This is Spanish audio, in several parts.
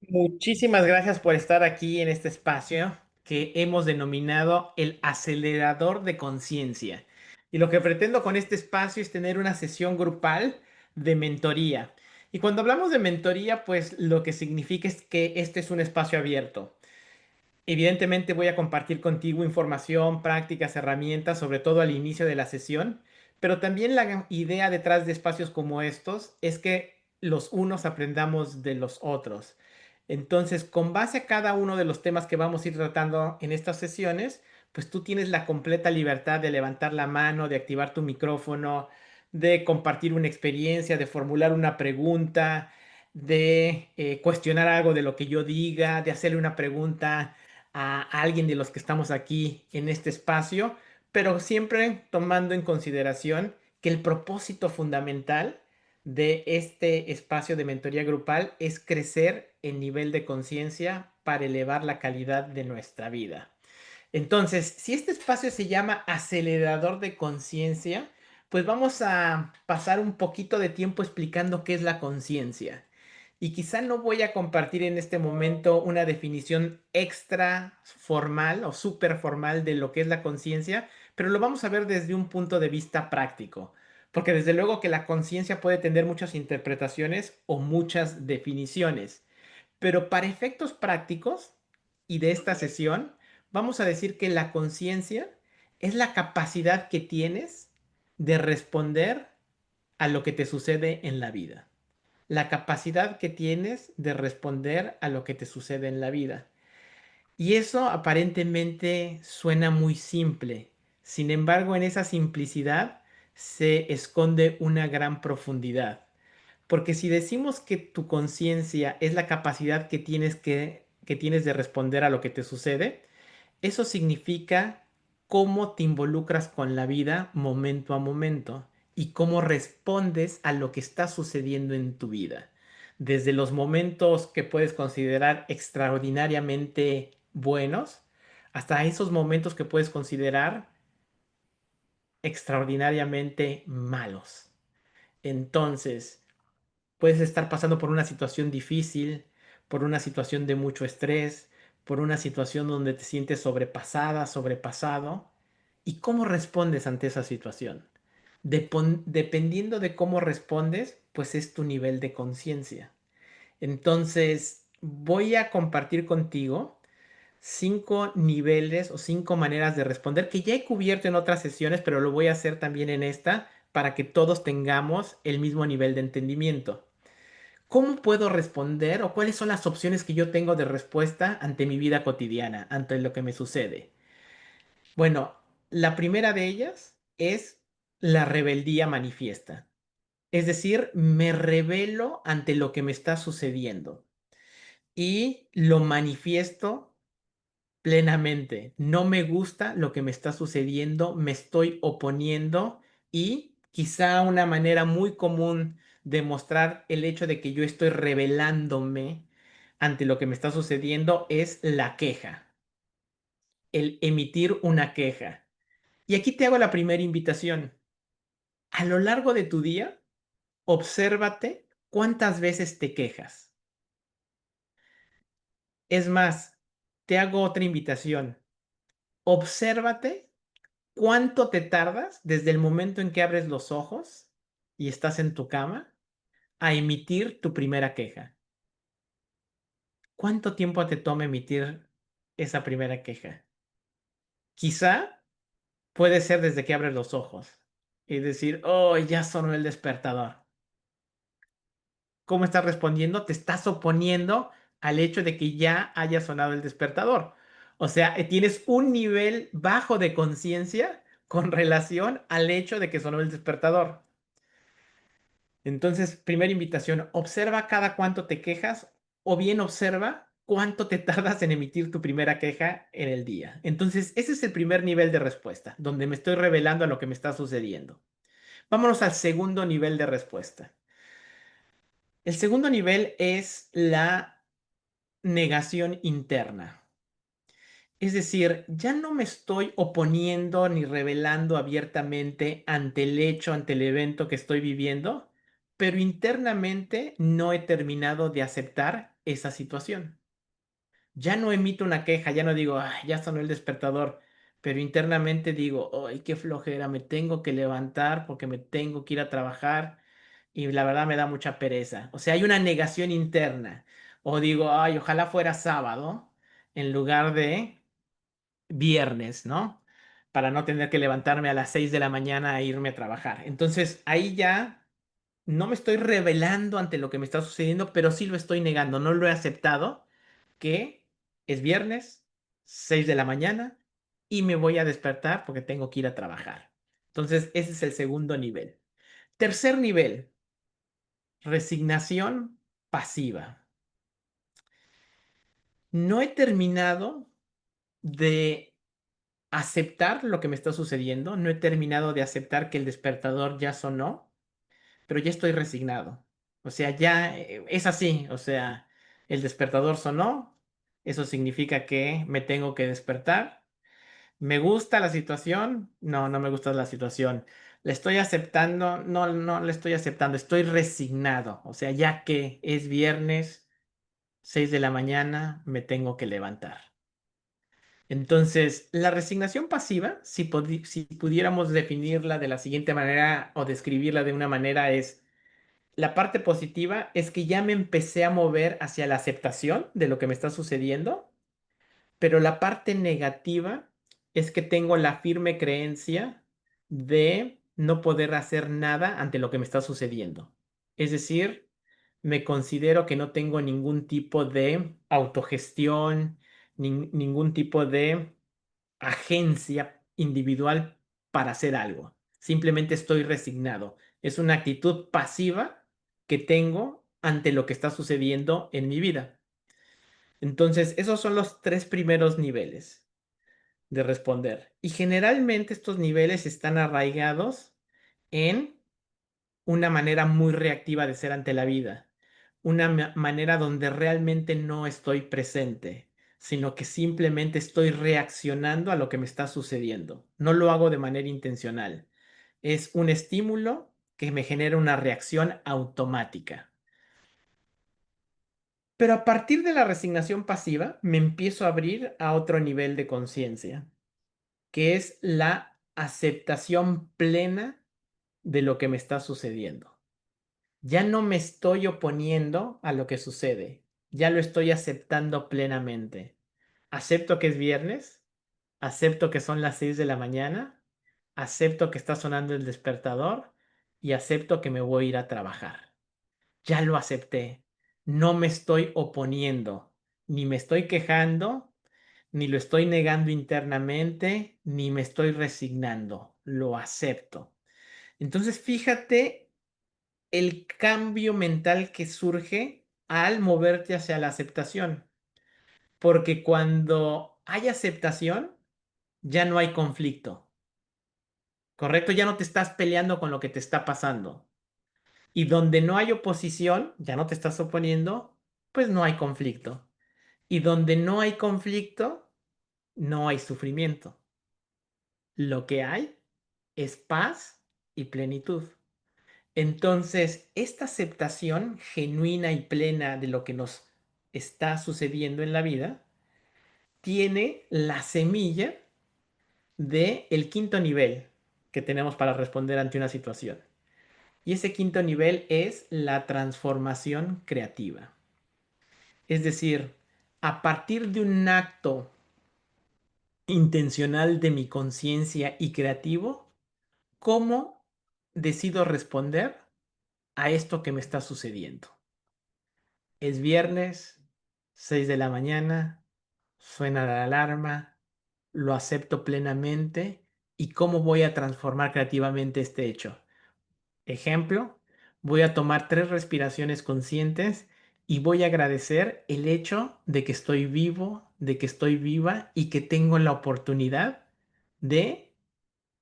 Muchísimas gracias por estar aquí en este espacio que hemos denominado el acelerador de conciencia. Y lo que pretendo con este espacio es tener una sesión grupal de mentoría. Y cuando hablamos de mentoría, pues lo que significa es que este es un espacio abierto. Evidentemente voy a compartir contigo información, prácticas, herramientas, sobre todo al inicio de la sesión, pero también la idea detrás de espacios como estos es que los unos aprendamos de los otros. Entonces, con base a cada uno de los temas que vamos a ir tratando en estas sesiones, pues tú tienes la completa libertad de levantar la mano, de activar tu micrófono, de compartir una experiencia, de formular una pregunta, de cuestionar algo de lo que yo diga, de hacerle una pregunta a alguien de los que estamos aquí en este espacio, pero siempre tomando en consideración que el propósito fundamental de este espacio de mentoría grupal es crecer en nivel de conciencia para elevar la calidad de nuestra vida. Entonces, si este espacio se llama acelerador de conciencia, pues vamos a pasar un poquito de tiempo explicando qué es la conciencia. Y quizá no voy a compartir en este momento una definición extra formal o súper formal de lo que es la conciencia, pero lo vamos a ver desde un punto de vista práctico. Porque desde luego que la conciencia puede tener muchas interpretaciones o muchas definiciones. Pero para efectos prácticos y de esta sesión, vamos a decir que la conciencia es la capacidad que tienes de responder a lo que te sucede en la vida. La capacidad que tienes de responder a lo que te sucede en la vida. Y eso aparentemente suena muy simple. Sin embargo, en esa simplicidad se esconde una gran profundidad. Porque si decimos que tu conciencia es la capacidad que tienes de responder a lo que te sucede, eso significa cómo te involucras con la vida momento a momento y cómo respondes a lo que está sucediendo en tu vida. Desde los momentos que puedes considerar extraordinariamente buenos hasta esos momentos que puedes considerar extraordinariamente malos. Entonces, puedes estar pasando por una situación difícil, por una situación de mucho estrés, por una situación donde te sientes sobrepasada, sobrepasado. ¿Y cómo respondes ante esa situación? Dependiendo de cómo respondes, pues es tu nivel de conciencia. Entonces, voy a compartir contigo 5 niveles o 5 maneras de responder que ya he cubierto en otras sesiones, pero lo voy a hacer también en esta para que todos tengamos el mismo nivel de entendimiento. ¿Cómo puedo responder o cuáles son las opciones que yo tengo de respuesta ante mi vida cotidiana, ante lo que me sucede? Bueno, la primera de ellas es la rebeldía manifiesta. Es decir, me rebelo ante lo que me está sucediendo y lo manifiesto plenamente. No me gusta lo que me está sucediendo, me estoy oponiendo y quizá una manera muy común de mostrar el hecho de que yo estoy rebelándome ante lo que me está sucediendo es la queja, el emitir una queja. Y aquí te hago la primera invitación. A lo largo de tu día, obsérvate cuántas veces te quejas. Es más, te hago otra invitación. Obsérvate ¿cuánto te tardas desde el momento en que abres los ojos y estás en tu cama a emitir tu primera queja? ¿Cuánto tiempo te toma emitir esa primera queja? Quizá puede ser desde que abres los ojos y decir, oh, ya sonó el despertador. ¿Cómo estás respondiendo? Te estás oponiendo al hecho de que ya haya sonado el despertador. O sea, tienes un nivel bajo de conciencia con relación al hecho de que sonó el despertador. Entonces, primera invitación, observa cada cuánto te quejas o bien observa cuánto te tardas en emitir tu primera queja en el día. Entonces, ese es el primer nivel de respuesta, donde me estoy revelando a lo que me está sucediendo. Vámonos al segundo nivel de respuesta. El segundo nivel es la negación interna. Es decir, ya no me estoy oponiendo ni revelando abiertamente ante el hecho, ante el evento que estoy viviendo, pero internamente no he terminado de aceptar esa situación. Ya no emito una queja, ya no digo, "Ay, ya sonó el despertador", pero internamente digo, ay, qué flojera, me tengo que levantar porque me tengo que ir a trabajar y la verdad me da mucha pereza. O sea, hay una negación interna. O digo, ay, ojalá fuera sábado en lugar de viernes, ¿no? Para no tener que levantarme a las 6 de la mañana e irme a trabajar. Entonces, ahí ya no me estoy rebelando ante lo que me está sucediendo, pero sí lo estoy negando, no lo he aceptado, que es viernes, 6 de la mañana, y me voy a despertar porque tengo que ir a trabajar. Entonces, ese es el segundo nivel. Tercer nivel, resignación pasiva. No he terminado de aceptar lo que me está sucediendo, no he terminado de aceptar que el despertador ya sonó, pero ya estoy resignado. O sea, ya es así. O sea, el despertador sonó, eso significa que me tengo que despertar. ¿Me gusta la situación? No, no me gusta la situación. ¿Le estoy aceptando? No, no le estoy aceptando, estoy resignado. O sea, ya que es viernes, 6 de la mañana, me tengo que levantar. Entonces, la resignación pasiva, si pudiéramos definirla de la siguiente manera o describirla de una manera, es la parte positiva es que ya me empecé a mover hacia la aceptación de lo que me está sucediendo, pero la parte negativa es que tengo la firme creencia de no poder hacer nada ante lo que me está sucediendo. Es decir, me considero que no tengo ningún tipo de autogestión, ningún tipo de agencia individual para hacer algo. Simplemente estoy resignado. Es una actitud pasiva que tengo ante lo que está sucediendo en mi vida. Entonces, esos son los tres primeros niveles de responder. Y generalmente estos niveles están arraigados en una manera muy reactiva de ser ante la vida, una manera donde realmente no estoy presente, sino que simplemente estoy reaccionando a lo que me está sucediendo. No lo hago de manera intencional. Es un estímulo que me genera una reacción automática. Pero a partir de la resignación pasiva, me empiezo a abrir a otro nivel de conciencia, que es la aceptación plena de lo que me está sucediendo. Ya no me estoy oponiendo a lo que sucede, ya lo estoy aceptando plenamente. Acepto que es viernes, acepto que son las 6 de la mañana, acepto que está sonando el despertador y acepto que me voy a ir a trabajar. Ya lo acepté, no me estoy oponiendo, ni me estoy quejando, ni lo estoy negando internamente, ni me estoy resignando, lo acepto. Entonces, fíjate el cambio mental que surge al moverte hacia la aceptación. Porque cuando hay aceptación, ya no hay conflicto, ¿correcto? Ya no te estás peleando con lo que te está pasando. Y donde no hay oposición, ya no te estás oponiendo, pues no hay conflicto. Y donde no hay conflicto, no hay sufrimiento. Lo que hay es paz y plenitud. Entonces, esta aceptación genuina y plena de lo que nos está sucediendo en la vida tiene la semilla de el quinto nivel que tenemos para responder ante una situación. Y ese quinto nivel es la transformación creativa. Es decir, a partir de un acto intencional de mi conciencia y creativo, ¿cómo decido responder a esto que me está sucediendo? Es viernes, 6 de la mañana, suena la alarma, lo acepto plenamente y cómo voy a transformar creativamente este hecho. Ejemplo, voy a tomar 3 respiraciones conscientes y voy a agradecer el hecho de que estoy vivo, de que estoy viva y que tengo la oportunidad de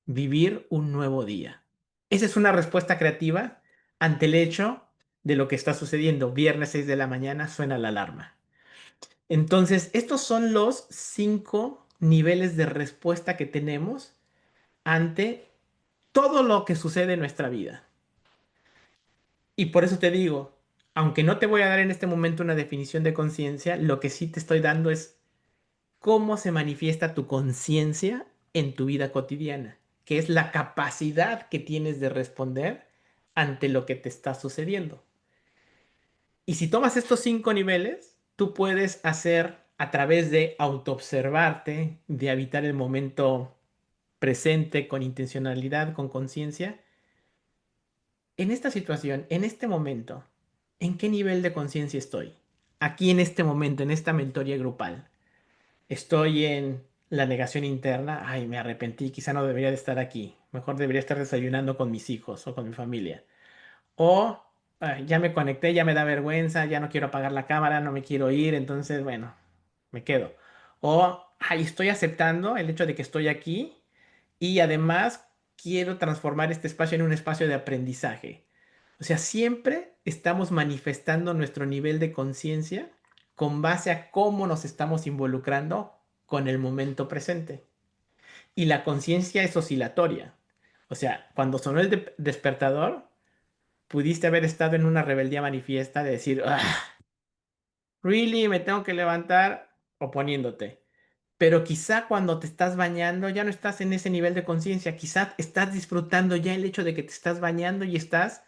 vivir un nuevo día. Esa es una respuesta creativa ante el hecho de lo que está sucediendo. Viernes 6 de la mañana suena la alarma. Entonces, estos son los 5 niveles de respuesta que tenemos ante todo lo que sucede en nuestra vida. Y por eso te digo, aunque no te voy a dar en este momento una definición de conciencia, lo que sí te estoy dando es cómo se manifiesta tu conciencia en tu vida cotidiana, que es la capacidad que tienes de responder ante lo que te está sucediendo. Y si tomas estos 5 niveles, tú puedes hacer a través de autoobservarte, de habitar el momento presente con intencionalidad, con conciencia, en esta situación, en este momento, ¿en qué nivel de conciencia estoy? Aquí en este momento, en esta mentoría grupal. Estoy en la negación interna. Ay, me arrepentí, quizá no debería de estar aquí. Mejor debería estar desayunando con mis hijos o con mi familia. O ya me conecté, ya me da vergüenza, ya no quiero apagar la cámara, no me quiero ir, entonces, bueno, me quedo. O ay, estoy aceptando el hecho de que estoy aquí y además quiero transformar este espacio en un espacio de aprendizaje. O sea, siempre estamos manifestando nuestro nivel de conciencia con base a cómo nos estamos involucrando con el momento presente. Y la conciencia es oscilatoria. O sea, cuando sonó el despertador, pudiste haber estado en una rebeldía manifiesta de decir, "Ah, ¿really? ¿Me tengo que levantar?" Oponiéndote. Pero quizá cuando te estás bañando ya no estás en ese nivel de conciencia, quizá estás disfrutando ya el hecho de que te estás bañando y estás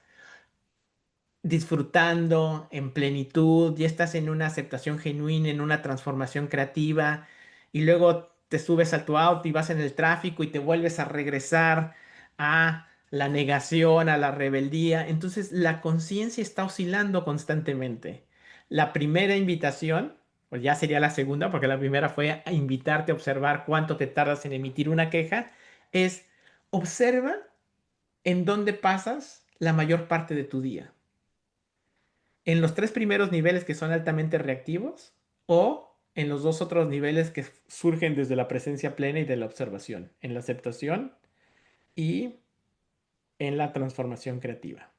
disfrutando en plenitud, ya estás en una aceptación genuina, en una transformación creativa, y luego te subes a tu auto y vas en el tráfico y te vuelves a regresar a la negación, a la rebeldía. Entonces la conciencia está oscilando constantemente. La primera invitación, pues ya sería la segunda, porque la primera fue a invitarte a observar cuánto te tardas en emitir una queja, es observa en dónde pasas la mayor parte de tu día, en los 3 primeros niveles que son altamente reactivos o en los 2 otros niveles que surgen desde la presencia plena y de la observación, en la aceptación y en la transformación creativa.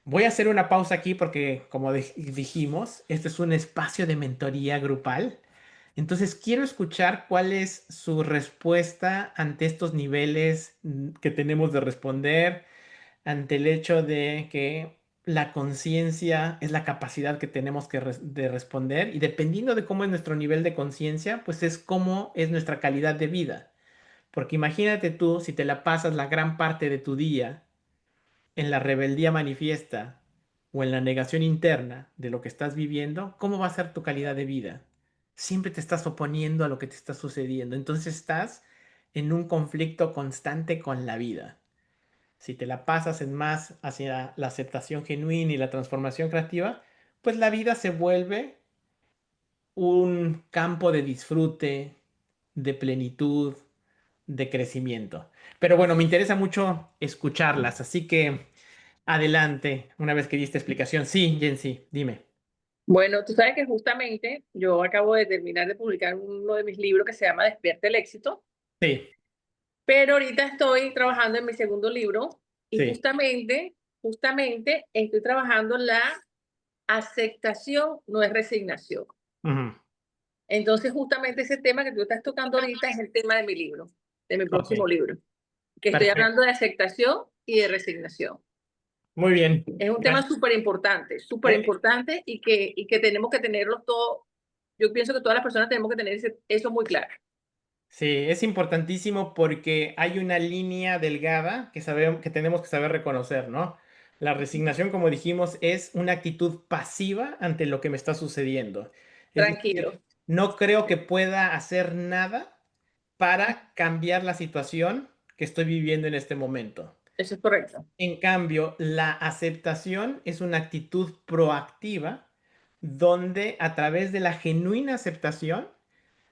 Voy a hacer una pausa aquí porque, como dijimos, este es un espacio de mentoría grupal. Entonces, quiero escuchar cuál es su respuesta ante estos niveles que tenemos de responder, ante el hecho de que la conciencia es la capacidad que tenemos de responder y dependiendo de cómo es nuestro nivel de conciencia, pues es cómo es nuestra calidad de vida. Porque imagínate tú si te la pasas la gran parte de tu día en la rebeldía manifiesta o en la negación interna de lo que estás viviendo, ¿cómo va a ser tu calidad de vida? Siempre te estás oponiendo a lo que te está sucediendo. Entonces estás en un conflicto constante con la vida. Si te la pasas en más hacia la aceptación genuina y la transformación creativa, pues la vida se vuelve un campo de disfrute, de plenitud, de crecimiento. Pero bueno, me interesa mucho escucharlas, así que adelante, una vez que diste explicación. Sí, Jensi, dime. Bueno, tú sabes que justamente yo acabo de terminar de publicar uno de mis libros que se llama Despierta el éxito, Sí, pero ahorita estoy trabajando en mi segundo libro y sí. justamente estoy trabajando la aceptación, no es resignación. Ujú. Entonces, justamente ese tema que tú estás tocando ahorita es el tema de mi libro, de mi Ok, próximo libro, que estoy perfecto. hablando de aceptación y de resignación. Muy bien. Es un tema Gracias. súper Eh, importante y que tenemos que tenerlo todo. Yo pienso que todas las personas tenemos que tener eso muy claro. Sí, es importantísimo porque hay una línea delgada que sabemos que tenemos que saber reconocer, ¿no? La resignación, como dijimos, es una actitud pasiva ante lo que me está sucediendo. Es decir, Tranquilo, no creo que pueda hacer nada para cambiar la situación que estoy viviendo en este momento. eso es correcto. En cambio, la aceptación es una actitud proactiva donde a través de la genuina aceptación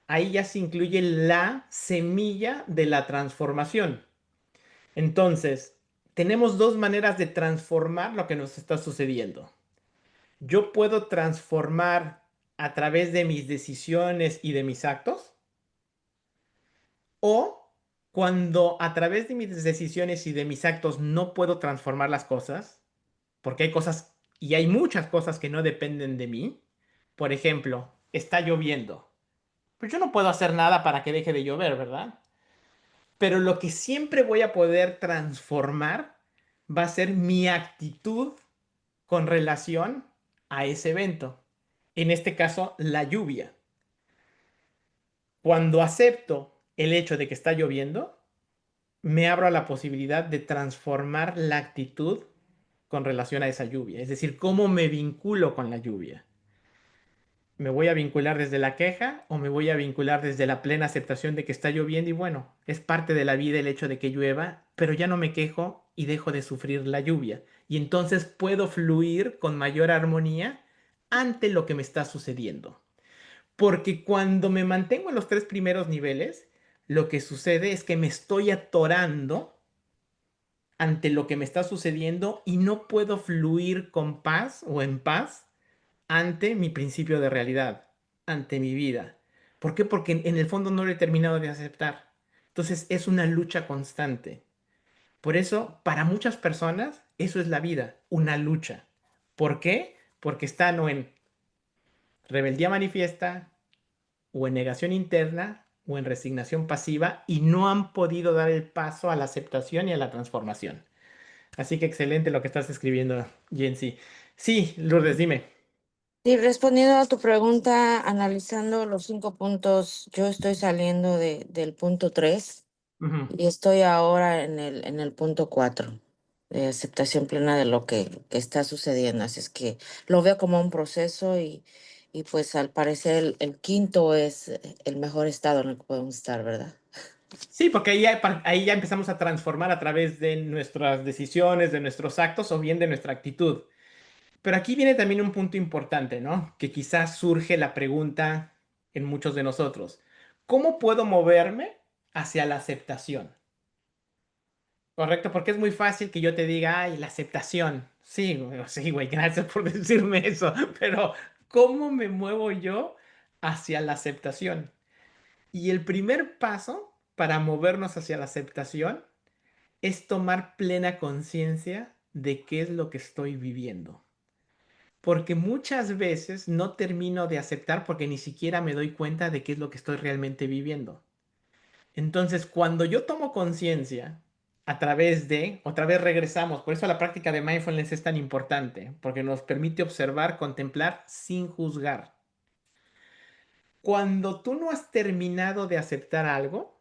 ahí ya se incluye la semilla de la transformación. Entonces, tenemos 2 maneras de transformar lo que nos está sucediendo. Yo puedo transformar a través de mis decisiones y de mis actos, o cuando a través de mis decisiones y de mis actos no puedo transformar las cosas, porque hay cosas y hay muchas cosas que no dependen de mí. Por ejemplo, está lloviendo. Pues yo no puedo hacer nada para que deje de llover, ¿verdad? Pero lo que siempre voy a poder transformar va a ser mi actitud con relación a ese evento. En este caso, la lluvia. Cuando acepto el hecho de que está lloviendo, me abro a la posibilidad de transformar la actitud con relación a esa lluvia. Es decir, cómo me vinculo con la lluvia. ¿Me voy a vincular desde la queja o me voy a vincular desde la plena aceptación de que está lloviendo? Y bueno, es parte de la vida el hecho de que llueva, pero ya no me quejo y dejo de sufrir la lluvia. Y entonces puedo fluir con mayor armonía ante lo que me está sucediendo. Porque cuando me mantengo en los tres primeros niveles, lo que sucede es que me estoy atorando ante lo que me está sucediendo y no puedo fluir con paz o en paz ante mi principio de realidad, ante mi vida. ¿Por qué? Porque en el fondo no lo he terminado de aceptar. Entonces es una lucha constante. Por eso, para muchas personas, eso es la vida, una lucha. ¿Por qué? Porque están o en rebeldía manifiesta, o en negación interna, o en resignación pasiva, y no han podido dar el paso a la aceptación y a la transformación. Así que excelente lo que estás escribiendo, Jensi. Sí, Lourdes, dime. Y respondiendo a tu pregunta, analizando los 5 puntos, yo estoy saliendo del punto 3 Ujú. y estoy ahora en el punto 4 de aceptación plena de lo que está sucediendo. Así es que lo veo como un proceso y pues al parecer el quinto es el mejor estado en el que podemos estar, ¿verdad? Sí, porque ahí ya empezamos a transformar a través de nuestras decisiones, de nuestros actos o bien de nuestra actitud. Pero aquí viene también un punto importante, ¿no? Que quizás surge la pregunta en muchos de nosotros. ¿Cómo puedo moverme hacia la aceptación? ¿Correcto? Porque es muy fácil que yo te diga, ay, la aceptación. Sí, güey, gracias por decirme eso. Pero, ¿cómo me muevo yo hacia la aceptación? Y el primer paso para movernos hacia la aceptación es tomar plena conciencia de qué es lo que estoy viviendo. Porque muchas veces no termino de aceptar porque ni siquiera me doy cuenta de qué es lo que estoy realmente viviendo. Entonces, cuando yo tomo conciencia a través de, otra vez regresamos, por eso la práctica de mindfulness es tan importante, porque nos permite observar, contemplar sin juzgar. Cuando tú no has terminado de aceptar algo,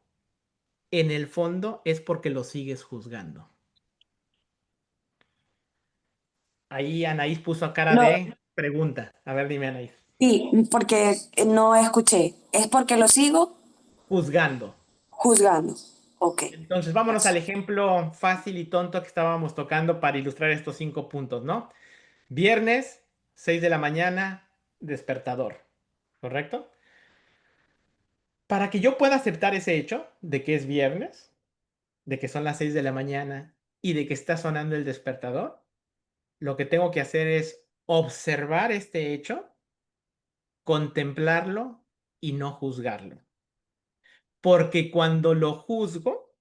en el fondo es porque lo sigues juzgando. Ahí Anaís puso cara No, de pregunta. A ver, dime, Anaís. sí, porque no escuché. Es porque lo sigo Juzgando. juzgando. Ok. Entonces, vámonos al ejemplo fácil y tonto que estábamos tocando para ilustrar estos 5 puntos, ¿no? Viernes, 6 de la mañana, despertador. ¿Correcto? Para que yo pueda aceptar ese hecho de que es viernes, de que son las 6 de la mañana y de que está sonando el despertador, lo que tengo que hacer es observar este hecho, contemplarlo y no juzgarlo. Porque cuando lo juzgo,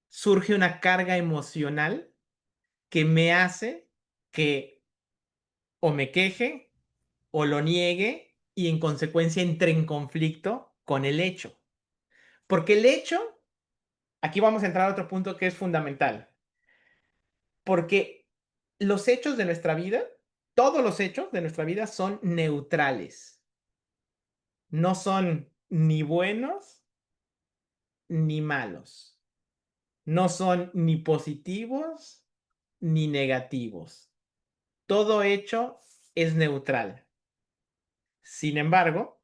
surge una carga emocional que me hace que o me queje o lo niegue y en consecuencia entre en conflicto con el hecho. Porque el hecho, aquí vamos a entrar a otro punto que es fundamental, porque los hechos de nuestra vida, todos los hechos de nuestra vida son neutrales, no son ni buenos ni malos, no son ni positivos ni negativos. Todo hecho es neutral. Sin embargo,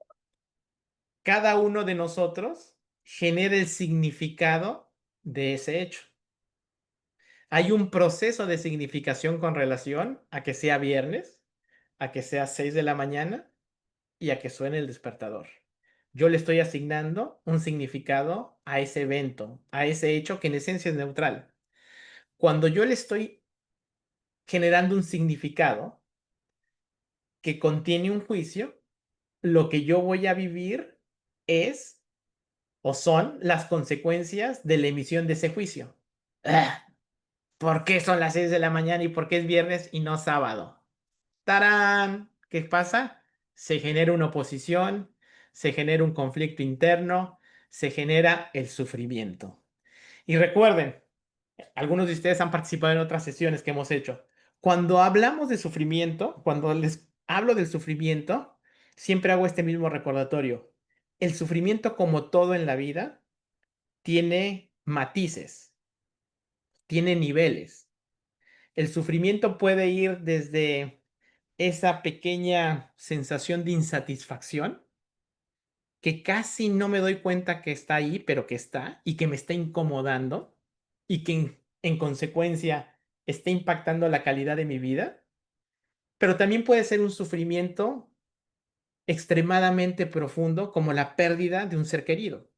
cada uno de nosotros genera el significado de ese hecho. Hay un proceso de significación con relación a que sea viernes, a que sea 6 de la mañana y a que suene el despertador. Yo le estoy asignando un significado a ese evento, a ese hecho que en esencia es neutral. Cuando yo le estoy generando un significado que contiene un juicio, lo que yo voy a vivir es o son las consecuencias de la emisión de ese juicio. Ah, ¿por qué son las 6 de la mañana y por qué es viernes y no sábado? ¡Tarán! ¿Qué pasa? Se genera una oposición, se genera un conflicto interno, se genera el sufrimiento. Y recuerden, algunos de ustedes han participado en otras sesiones que hemos hecho. Cuando hablamos de sufrimiento, cuando les hablo del sufrimiento, siempre hago este mismo recordatorio. El sufrimiento, como todo en la vida, tiene matices, tiene niveles. El sufrimiento puede ir desde esa pequeña sensación de insatisfacción, que casi no me doy cuenta que está ahí, pero que está y que me está incomodando y que en consecuencia está impactando la calidad de mi vida, pero también puede ser un sufrimiento extremadamente profundo como la pérdida de un ser querido.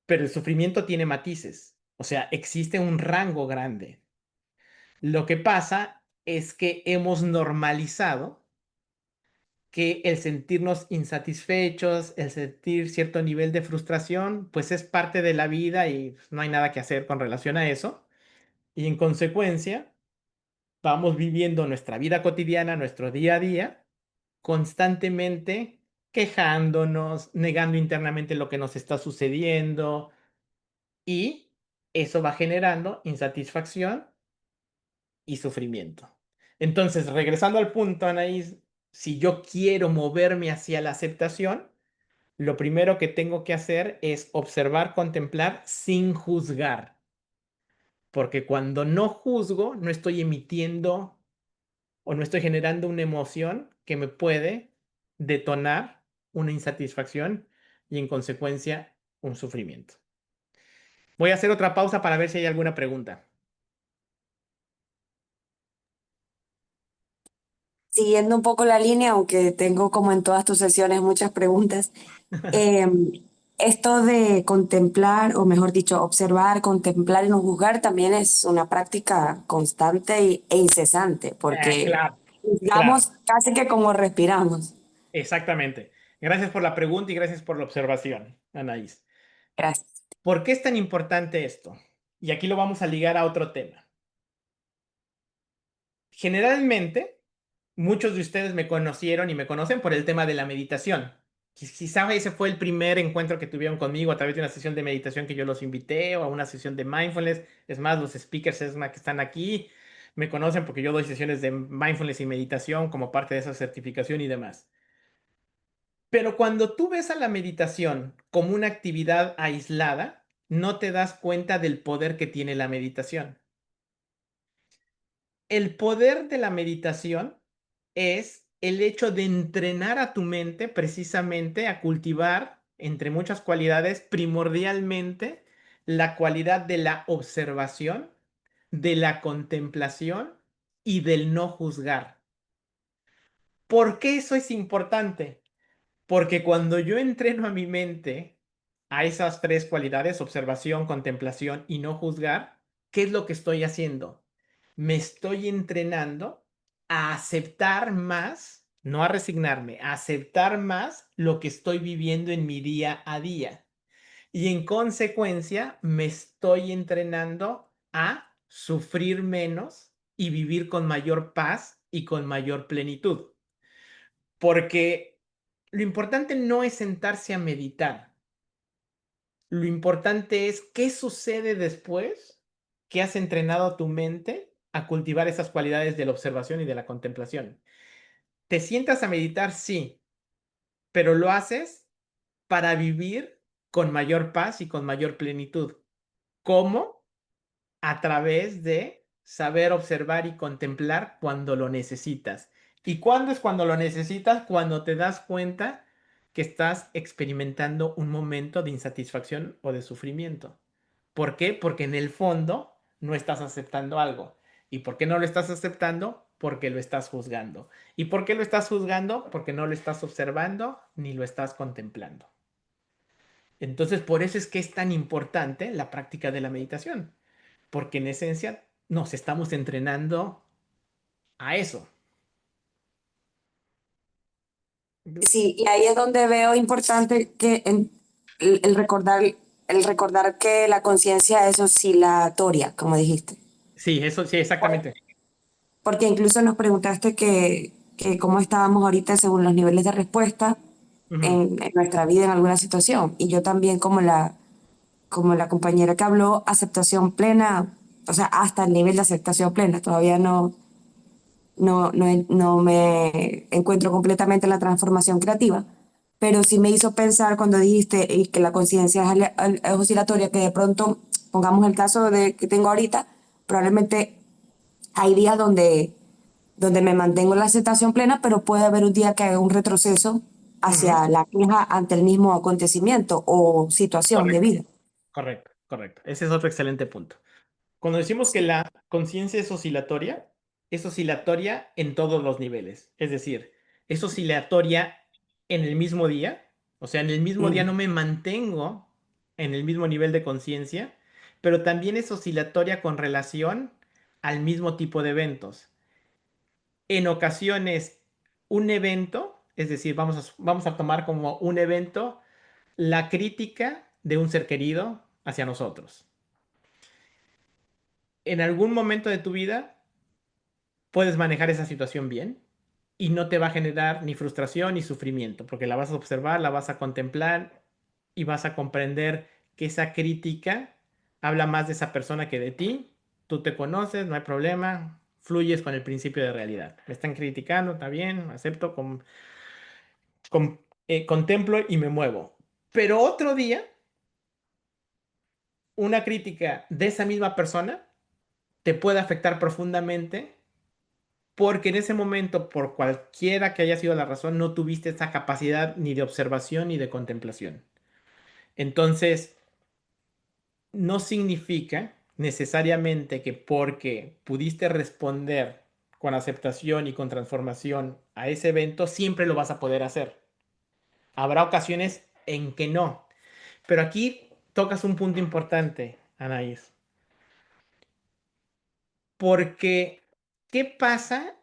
Pero el sufrimiento tiene matices, o sea, existe un rango grande. Lo que pasa es que hemos normalizado que el sentirnos insatisfechos, el sentir cierto nivel de frustración, pues es parte de la vida y no hay nada que hacer con relación a eso. Y en consecuencia, vamos viviendo nuestra vida cotidiana, nuestro día a día, constantemente quejándonos, negando internamente lo que nos está sucediendo y eso va generando insatisfacción y sufrimiento. Entonces, regresando al punto, Anaís, si yo quiero moverme hacia la aceptación, lo primero que tengo que hacer es observar, contemplar sin juzgar, porque cuando no juzgo, no estoy emitiendo o no estoy generando una emoción que me puede detonar una insatisfacción y en consecuencia un sufrimiento. Voy a hacer otra pausa para ver si hay alguna pregunta. Siguiendo un poco la línea, aunque tengo como en todas tus sesiones muchas preguntas, em, esto de contemplar, o mejor dicho, observar, contemplar y no juzgar también es una práctica constante e incesante, porque Claro, claro, juzgamos casi que como respiramos. exactamente. Gracias por la pregunta y gracias por la observación, Anaís. Gracias. ¿Por qué es tan importante esto? Y aquí lo vamos a ligar a otro tema. Generalmente, muchos de ustedes me conocieron y me conocen por el tema de la meditación. Quizá ese fue el primer encuentro que tuvieron conmigo a través de una sesión de meditación que yo los invité o a una sesión de mindfulness. Es más, los speakers que están aquí me conocen porque yo doy sesiones de mindfulness y meditación como parte de esa certificación y demás. Pero cuando tú ves a la meditación como una actividad aislada, no te das cuenta del poder que tiene la meditación. El poder de la meditación es el hecho de entrenar a tu mente precisamente a cultivar, entre muchas cualidades, primordialmente la cualidad de la observación, de la contemplación y del no juzgar. ¿Por qué eso es importante? Porque cuando yo entreno a mi mente a esas tres cualidades, observación, contemplación y no juzgar, ¿qué es lo que estoy haciendo? Me estoy entrenando a aceptar más, no a resignarme, a aceptar más lo que estoy viviendo en mi día a día. Y en consecuencia, me estoy entrenando a sufrir menos y vivir con mayor paz y con mayor plenitud. Porque lo importante no es sentarse a meditar. Lo importante es qué sucede después que has entrenado a tu mente a cultivar esas cualidades de la observación y de la contemplación. ¿Te sientas a meditar? Sí, pero lo haces para vivir con mayor paz y con mayor plenitud. ¿Cómo? A través de saber observar y contemplar cuando lo necesitas. ¿Y cuándo es cuando lo necesitas? Cuando te das cuenta que estás experimentando un momento de insatisfacción o de sufrimiento. ¿Por qué? Porque en el fondo no estás aceptando algo. ¿Y por qué no lo estás aceptando? Porque lo estás juzgando. ¿Y por qué lo estás juzgando? Porque no lo estás observando ni lo estás contemplando. Entonces, por eso es que es tan importante la práctica de la meditación, porque en esencia nos estamos entrenando a eso. Sí, y ahí es donde veo importante que el recordar que la conciencia es oscilatoria, como dijiste. Sí, eso sí, exactamente. Porque incluso nos preguntaste que cómo estábamos ahorita según los niveles de respuesta Ujú. en nuestra vida en alguna situación. Y yo también como la compañera que habló, aceptación plena o sea, hasta el nivel de aceptación plena. Todavía no me encuentro completamente en la transformación creativa, pero sí me hizo pensar cuando dijiste y que la conciencia es oscilatoria, que de pronto, pongamos el caso de que tengo ahorita, probablemente hay días donde me mantengo en la aceptación plena, pero puede haber un día que haga un retroceso Ujú. hacia la queja ante el mismo acontecimiento o situación de Correcto, vida. correcto, correcto. Ese es otro excelente punto. Cuando decimos que Sí. la conciencia es oscilatoria en todos los niveles. Es decir, es oscilatoria en el mismo día. O sea, en el mismo día no Mm. me mantengo en el mismo nivel de conciencia, pero también es oscilatoria con relación al mismo tipo de eventos. En ocasiones, un evento, es decir, vamos a tomar como un evento la crítica de un ser querido hacia nosotros. En algún momento de tu vida puedes manejar esa situación bien y no te va a generar ni frustración ni sufrimiento, porque la vas a observar, la vas a contemplar y vas a comprender que esa crítica habla más de esa persona que de ti. Tú te conoces, no hay problema, fluyes con el principio de realidad. Me están criticando, está bien, acepto, contemplo y me muevo. Pero otro día, una crítica de esa misma persona te puede afectar profundamente porque en ese momento, por cualquiera que haya sido la razón, no tuviste esa capacidad ni de observación ni de contemplación. Entonces, no significa necesariamente que porque pudiste responder con aceptación y con transformación a ese evento, siempre lo vas a poder hacer. Habrá ocasiones en que no. Pero aquí tocas un punto importante, Anaís. Porque, ¿qué pasa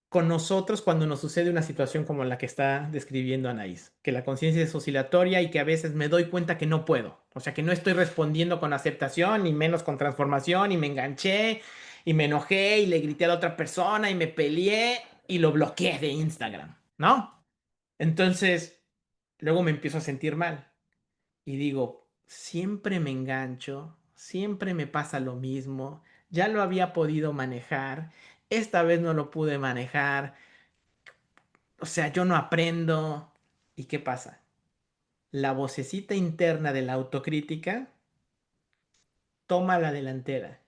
con nosotros cuando nos sucede una situación como la que está describiendo Anaís? Que la conciencia es oscilatoria y que a veces me doy cuenta que no puedo. O sea, que no estoy respondiendo con aceptación, ni menos con transformación, y me enganché, y me enojé, y le grité a la otra persona, y me peleé, y lo bloqueé de Instagram, ¿no? Entonces, luego me empiezo a sentir mal y digo, siempre me engancho, siempre me pasa lo mismo, ya lo había podido manejar, esta vez no lo pude manejar, o sea, yo no aprendo. ¿Y qué pasa? La vocecita interna de la autocrítica toma la delantera.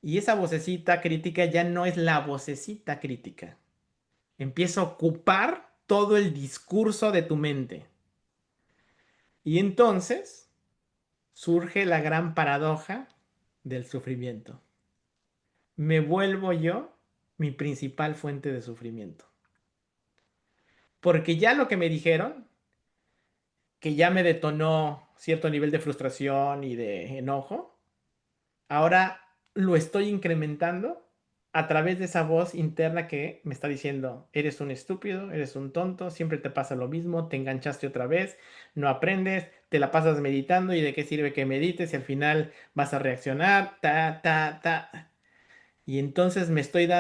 Y esa vocecita crítica ya no es la vocecita crítica. Empieza a ocupar todo el discurso de tu mente. Y entonces surge la gran paradoja del sufrimiento. Me vuelvo yo mi principal fuente de sufrimiento. Porque ya lo que me dijeron, que ya me detonó cierto nivel de frustración y de enojo, ahora lo estoy incrementando a través de esa voz interna que me está diciendo, eres un estúpido, eres un tonto, siempre te pasa lo mismo, te enganchaste otra vez, no aprendes, te la pasas meditando y de qué sirve que medites si al final vas a reaccionar, ta, ta, ta. Y entonces me estoy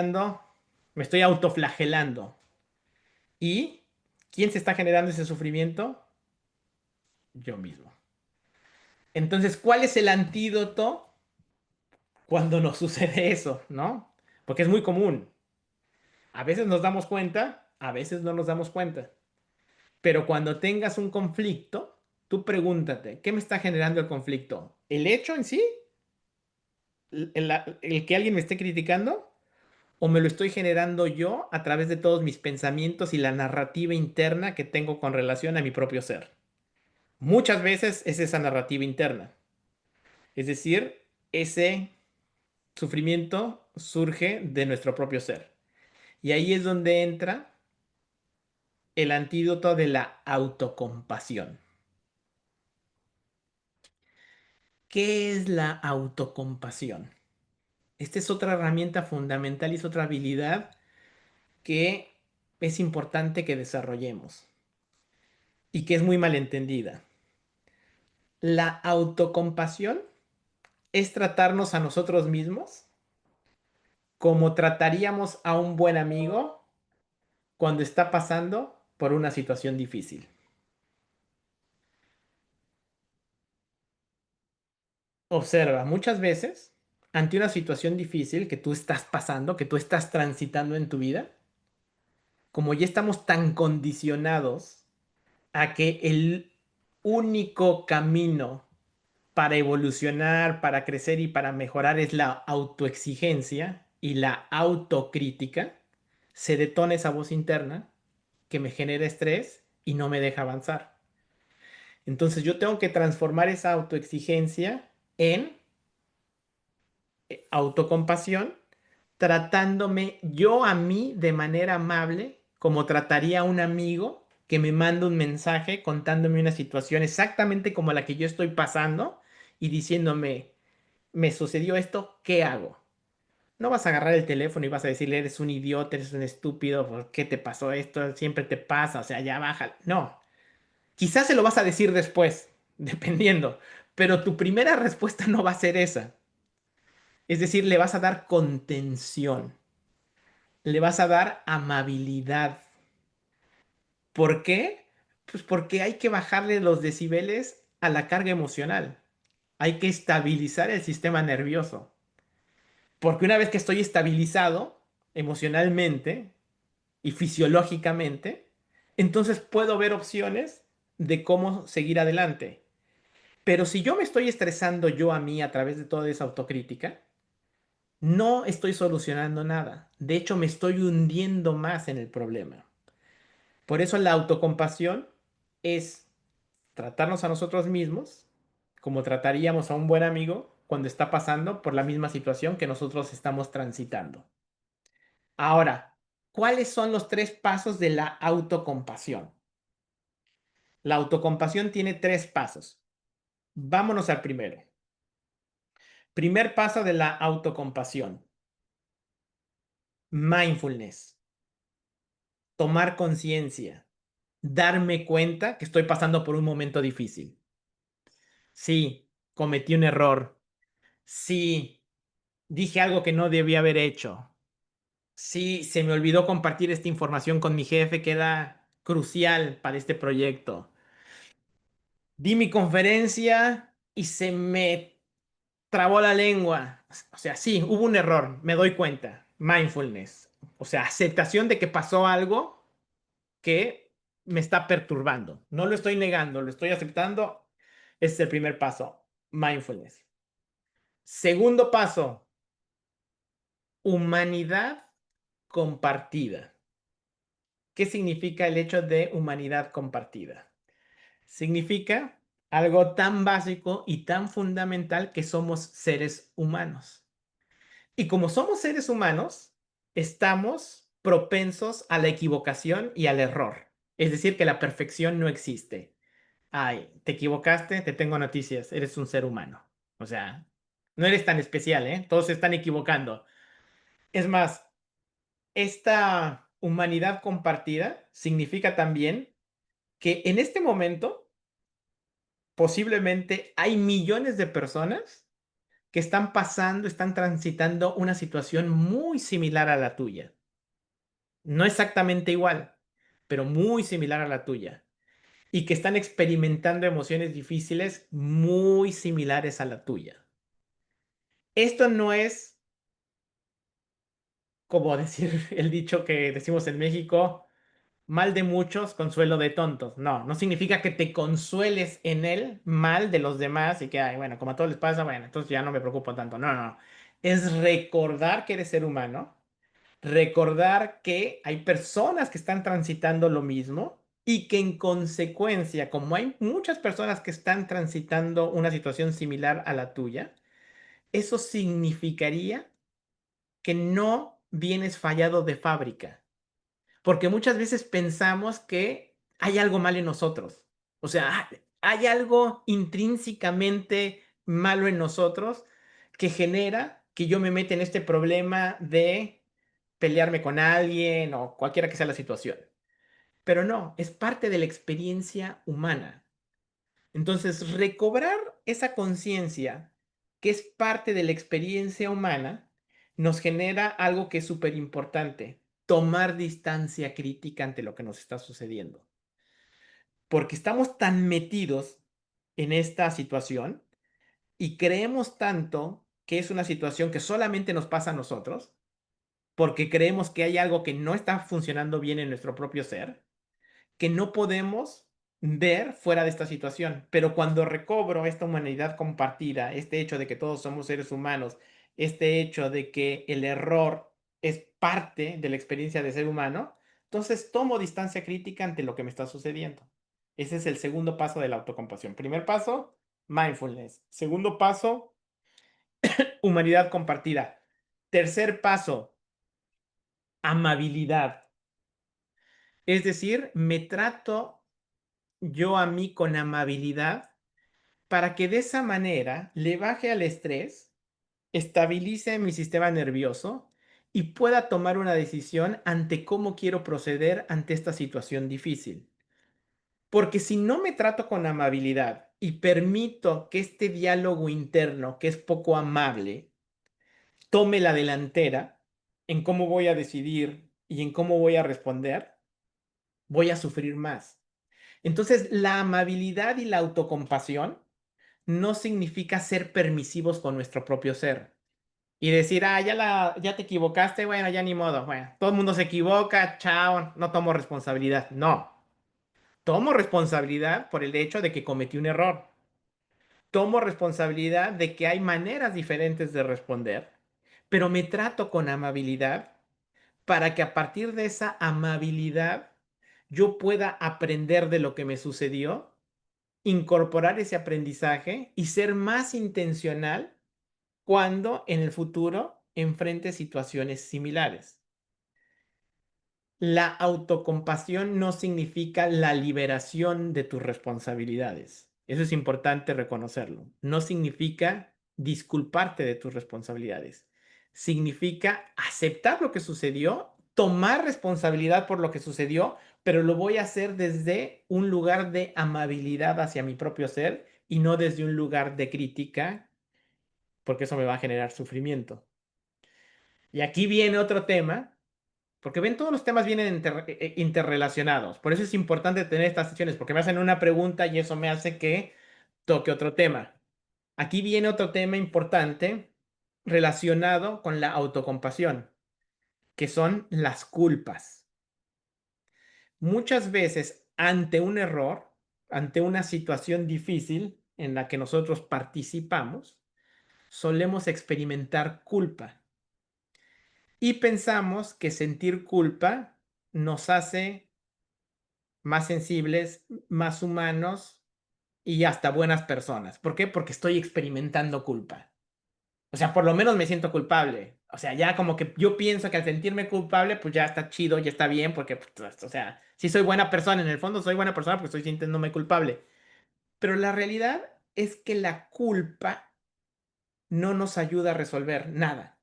autoflagelando. ¿Y quién se está generando ese sufrimiento? Yo mismo. Entonces, ¿cuál es el antídoto cuando nos sucede eso, no? Porque es muy común. A veces nos damos cuenta, a veces no nos damos cuenta. Pero cuando tengas un conflicto, tú pregúntate, ¿qué me está generando el conflicto? ¿El hecho en sí? ¿El que alguien me esté criticando? ¿O me lo estoy generando yo a través de todos mis pensamientos y la narrativa interna que tengo con relación a mi propio ser? Muchas veces es esa narrativa interna. Es decir, ese sufrimiento surge de nuestro propio ser. Y ahí es donde entra el antídoto de la autocompasión. ¿Qué es la autocompasión? Esta es otra herramienta fundamental y es otra habilidad que es importante que desarrollemos y que es muy malentendida. La autocompasión es tratarnos a nosotros mismos como trataríamos a un buen amigo cuando está pasando por una situación difícil. Observa, muchas veces ante una situación difícil que tú estás pasando, que tú estás transitando en tu vida, como ya estamos tan condicionados a que el único camino para evolucionar, para crecer y para mejorar es la autoexigencia y la autocrítica, se detona esa voz interna que me genera estrés y no me deja avanzar. Entonces yo tengo que transformar esa autoexigencia en autocompasión, tratándome yo a mí de manera amable, como trataría a un amigo que me manda un mensaje contándome una situación exactamente como la que yo estoy pasando y diciéndome, me sucedió esto, ¿qué hago? No vas a agarrar el teléfono y vas a decirle, eres un idiota, eres un estúpido, ¿por qué te pasó esto? Siempre te pasa, o sea, ya baja. No, quizás se lo vas a decir después, dependiendo, pero tu primera respuesta no va a ser esa. Es decir, le vas a dar contención, le vas a dar amabilidad. ¿Por qué? Pues porque hay que bajarle los decibeles a la carga emocional. Hay que estabilizar el sistema nervioso. Porque una vez que estoy estabilizado emocionalmente y fisiológicamente, entonces puedo ver opciones de cómo seguir adelante. Pero si yo me estoy estresando yo a mí a través de toda esa autocrítica, no estoy solucionando nada. De hecho, me estoy hundiendo más en el problema. Por eso la autocompasión es tratarnos a nosotros mismos como trataríamos a un buen amigo cuando está pasando por la misma situación que nosotros estamos transitando. Ahora, ¿cuáles son los 3 pasos de la autocompasión? La autocompasión tiene 3 pasos. Vámonos al primero. Primer paso de la autocompasión. Mindfulness. Tomar conciencia. Darme cuenta que estoy pasando por un momento difícil. Sí, cometí un error. Sí, dije algo que no debía haber hecho. Sí, se me olvidó compartir esta información con mi jefe que era crucial para este proyecto. Di mi conferencia y se me trabó la lengua. O sea, sí, hubo un error, me doy cuenta. Mindfulness. O sea, aceptación de que pasó algo que me está perturbando. No lo estoy negando, lo estoy aceptando. Ese es el primer paso. Mindfulness. Segundo paso, humanidad compartida. ¿Qué significa el hecho de humanidad compartida? Significa algo tan básico y tan fundamental que somos seres humanos. Y como somos seres humanos, estamos propensos a la equivocación y al error. Es decir, que la perfección no existe. Ay, te equivocaste, te tengo noticias, eres un ser humano. O sea, no eres tan especial, ¿eh? Todos se están equivocando. Es más, esta humanidad compartida significa también que en este momento posiblemente hay millones de personas que están pasando, están transitando una situación muy similar a la tuya. No exactamente igual, pero muy similar a la tuya. Y que están experimentando emociones difíciles muy similares a la tuya. Esto no es como decir el dicho que decimos en México, mal de muchos, consuelo de tontos. No, no significa que te consueles en el mal de los demás y que, ay, bueno, como a todos les pasa, bueno, entonces ya no me preocupo tanto. No, no, no. Es recordar que eres ser humano, recordar que hay personas que están transitando lo mismo y que en consecuencia, como hay muchas personas que están transitando una situación similar a la tuya, eso significaría que no vienes fallado de fábrica, porque muchas veces pensamos que hay algo mal en nosotros. O sea, hay algo intrínsecamente malo en nosotros que genera que yo me meta en este problema de pelearme con alguien o cualquiera que sea la situación. Pero no, es parte de la experiencia humana. Entonces, recobrar esa conciencia que es parte de la experiencia humana nos genera algo que es súper importante, tomar distancia crítica ante lo que nos está sucediendo. Porque estamos tan metidos en esta situación y creemos tanto que es una situación que solamente nos pasa a nosotros, porque creemos que hay algo que no está funcionando bien en nuestro propio ser, que no podemos ver fuera de esta situación. Pero cuando recobro esta humanidad compartida, este hecho de que todos somos seres humanos, este hecho de que el error es parte de la experiencia de ser humano, entonces tomo distancia crítica ante lo que me está sucediendo. Ese es el segundo paso de la autocompasión. Primer paso, mindfulness. Segundo paso, humanidad compartida. Tercer paso, amabilidad. Es decir, me trato yo a mí con amabilidad para que de esa manera le baje al estrés, estabilice mi sistema nervioso y pueda tomar una decisión ante cómo quiero proceder ante esta situación difícil. Porque si no me trato con amabilidad y permito que este diálogo interno, que es poco amable, tome la delantera en cómo voy a decidir y en cómo voy a responder, voy a sufrir más. Entonces, la amabilidad y la autocompasión no significa ser permisivos con nuestro propio ser y decir, ya te equivocaste, bueno, ya ni modo, bueno, todo el mundo se equivoca, chao, no tomo responsabilidad. No, tomo responsabilidad por el hecho de que cometí un error. Tomo responsabilidad de que hay maneras diferentes de responder, pero me trato con amabilidad para que a partir de esa amabilidad yo pueda aprender de lo que me sucedió, incorporar ese aprendizaje y ser más intencional cuando en el futuro enfrente situaciones similares. La autocompasión no significa la liberación de tus responsabilidades. Eso es importante reconocerlo. No significa disculparte de tus responsabilidades. Significa aceptar lo que sucedió, tomar responsabilidad por lo que sucedió, pero lo voy a hacer desde un lugar de amabilidad hacia mi propio ser y no desde un lugar de crítica, porque eso me va a generar sufrimiento. Y aquí viene otro tema, porque ven, todos los temas vienen interrelacionados. Por eso es importante tener estas sesiones, porque me hacen una pregunta y eso me hace que toque otro tema. Aquí viene otro tema importante relacionado con la autocompasión, que son las culpas. Muchas veces, ante un error, ante una situación difícil en la que nosotros participamos, solemos experimentar culpa. Y pensamos que sentir culpa nos hace más sensibles, más humanos y hasta buenas personas. ¿Por qué? Porque estoy experimentando culpa. O sea, por lo menos me siento culpable. O sea, ya como que yo pienso que al sentirme culpable, pues ya está chido, ya está bien, porque, pues, o sea, sí soy buena persona, en el fondo soy buena persona porque estoy sintiéndome culpable. Pero la realidad es que la culpa no nos ayuda a resolver nada.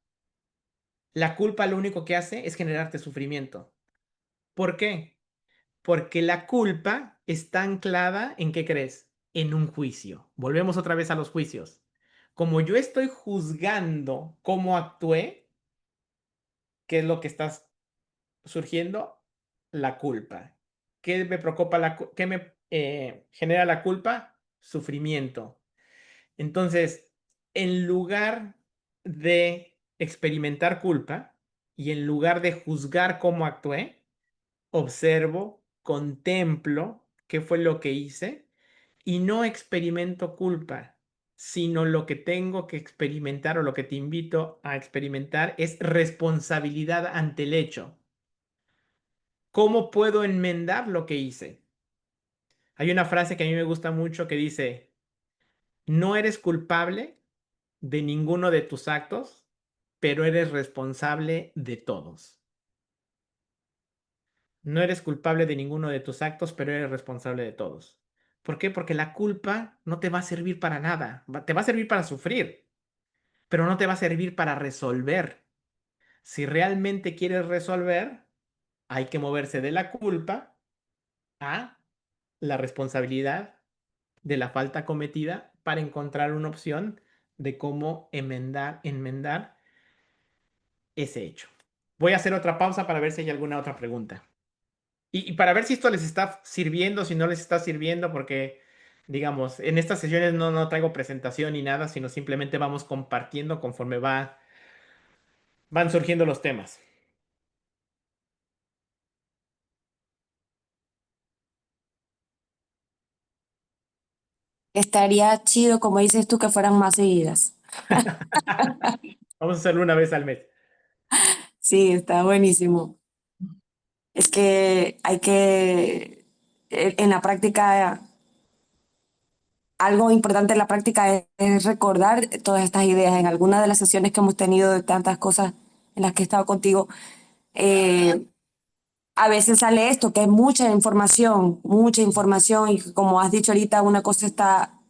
La culpa lo único que hace es generarte sufrimiento. ¿Por qué? Porque la culpa está anclada en, ¿qué crees? En un juicio. Volvemos otra vez a los juicios. Como yo estoy juzgando cómo actué, ¿qué es lo que está surgiendo? La culpa. ¿Qué me preocupa qué me genera la culpa? Sufrimiento. Entonces, en lugar de experimentar culpa y en lugar de juzgar cómo actué, observo, contemplo qué fue lo que hice y no experimento culpa, sino lo que tengo que experimentar o lo que te invito a experimentar es responsabilidad ante el hecho. ¿Cómo puedo enmendar lo que hice? Hay una frase que a mí me gusta mucho que dice, no eres culpable de ninguno de tus actos, pero eres responsable de todos. No eres culpable de ninguno de tus actos, pero eres responsable de todos. ¿Por qué? Porque la culpa no te va a servir para nada. Te va a servir para sufrir, pero no te va a servir para resolver. Si realmente quieres resolver, hay que moverse de la culpa a la responsabilidad de la falta cometida para encontrar una opción de cómo enmendar ese hecho. Voy a hacer otra pausa para ver si hay alguna otra pregunta. Y para ver si esto les está sirviendo, si no les está sirviendo, porque digamos, en estas sesiones no traigo presentación ni nada, sino simplemente vamos compartiendo conforme van surgiendo los temas. Estaría chido, como dices tú, que fueran más seguidas. Vamos a hacerlo una vez al mes. Sí, está buenísimo. Es que hay que, en la práctica, algo importante en la práctica es recordar todas estas ideas. En algunas de las sesiones que hemos tenido de tantas cosas en las que he estado contigo, eh, a veces sale esto, que es mucha información y como has dicho ahorita, una cosa está,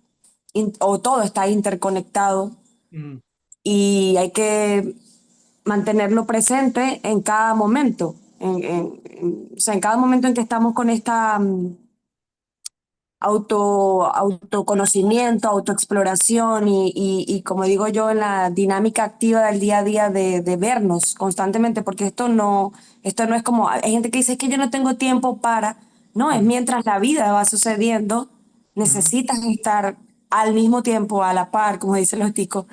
o todo está interconectado Mm, y hay que mantenerlo presente en cada momento, o sea, en cada momento en que estamos con esta autoconocimiento, autoexploración y como digo yo, en la dinámica activa del día a día de vernos constantemente, porque esto no es como, hay gente que dice, es que yo no tengo tiempo para, no, es mm, mientras la vida va sucediendo, mm, necesitas estar al mismo tiempo, a la par, como dicen los ticos,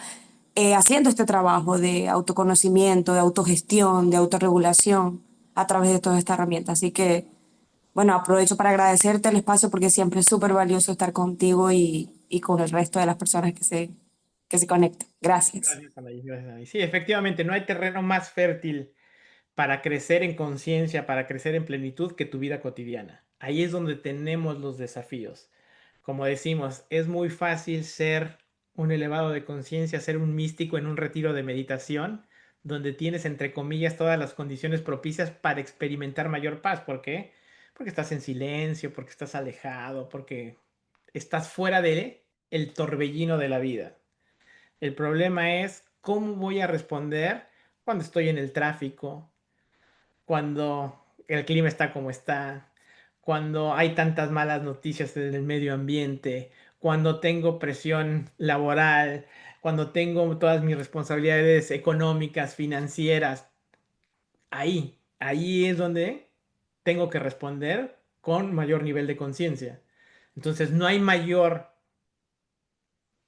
haciendo este trabajo de autoconocimiento, de autogestión, de autorregulación a través de toda esta herramienta. Así que, bueno, aprovecho para agradecerte el espacio porque siempre es súper valioso estar contigo y con el resto de las personas que se conectan. Gracias. Gracias, Anaí, gracias, Anaí. Sí, efectivamente, no hay terreno más fértil para crecer en conciencia, para crecer en plenitud que tu vida cotidiana. Ahí es donde tenemos los desafíos. Como decimos, es muy fácil ser un elevado de conciencia, ser un místico en un retiro de meditación, donde tienes, entre comillas, todas las condiciones propicias para experimentar mayor paz. ¿Por qué? Porque estás en silencio, porque estás alejado, porque estás fuera de el torbellino de la vida. El problema es cómo voy a responder cuando estoy en el tráfico, cuando el clima está como está, cuando hay tantas malas noticias en el medio ambiente, cuando tengo presión laboral, cuando tengo todas mis responsabilidades económicas, financieras. Ahí es donde tengo que responder con mayor nivel de conciencia. Entonces, no hay mayor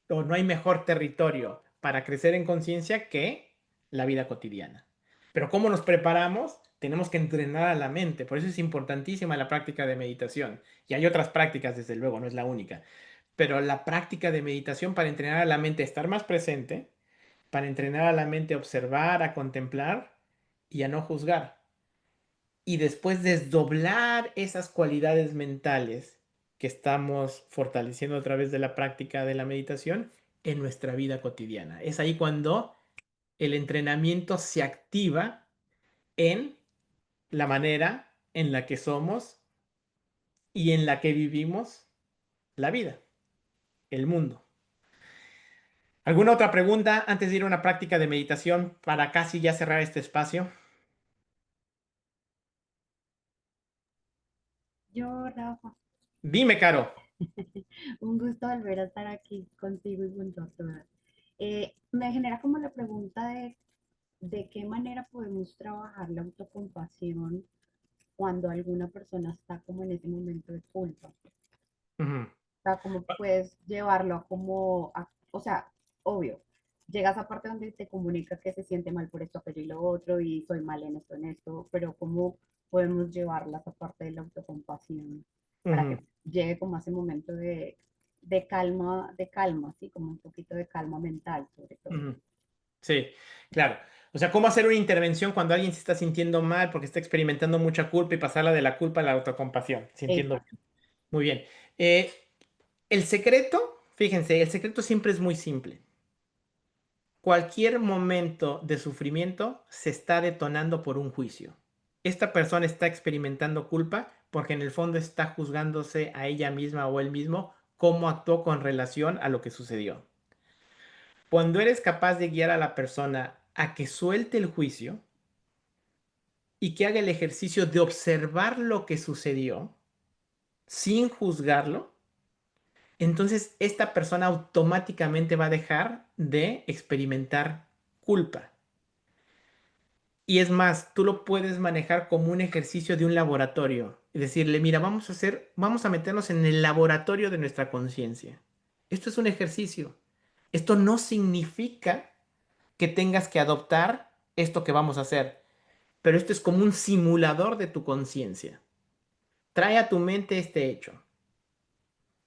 o no hay mejor territorio para crecer en conciencia que la vida cotidiana. Pero ¿cómo nos preparamos? Tenemos que entrenar a la mente. Por eso es importantísima la práctica de meditación. Y hay otras prácticas, desde luego, no es la única. Pero la práctica de meditación para entrenar a la mente a estar más presente, para entrenar a la mente a observar, a contemplar y a no juzgar. Y después desdoblar esas cualidades mentales que estamos fortaleciendo a través de la práctica de la meditación en nuestra vida cotidiana. Es ahí cuando el entrenamiento se activa en la manera en la que somos y en la que vivimos la vida, el mundo. ¿Alguna otra pregunta antes de ir a una práctica de meditación para casi ya cerrar este espacio? Yo, Rafa, Dime, Caro. un gusto volver a estar aquí contigo y junto a todas. Me genera como la pregunta de qué manera podemos trabajar la autocompasión cuando alguna persona está como en ese momento de culpa. O Ujú, sea, cómo puedes llevarlo a como, o sea, obvio, llega a esa parte donde te comunica que se siente mal por esto, aquello y lo otro, y soy mal en esto, pero cómo podemos llevarla a esa parte de la autocompasión para ujú, que llegue como a ese momento de calma, ¿sí? Como un poquito de calma mental, sobre todo. ujú. Sí, claro. O sea, ¿cómo hacer una intervención cuando alguien se está sintiendo mal porque está experimentando mucha culpa y pasarla de la culpa a la autocompasión? Si entiendo Exacto. bien. Muy bien. Eh, el secreto, fíjense, el secreto siempre es muy simple. Cualquier momento de sufrimiento se está detonando por un juicio. Esta persona está experimentando culpa porque en el fondo está juzgándose a ella misma o él mismo cómo actuó con relación a lo que sucedió. Cuando eres capaz de guiar a la persona a que suelte el juicio y que haga el ejercicio de observar lo que sucedió sin juzgarlo, entonces esta persona automáticamente va a dejar de experimentar culpa. Y es más, tú lo puedes manejar como un ejercicio de un laboratorio. y decirle, mira, vamos a meternos en el laboratorio de nuestra conciencia. Esto es un ejercicio. Esto no significa que tengas que adoptar esto que vamos a hacer, pero esto es como un simulador de tu conciencia. Trae a tu mente este hecho.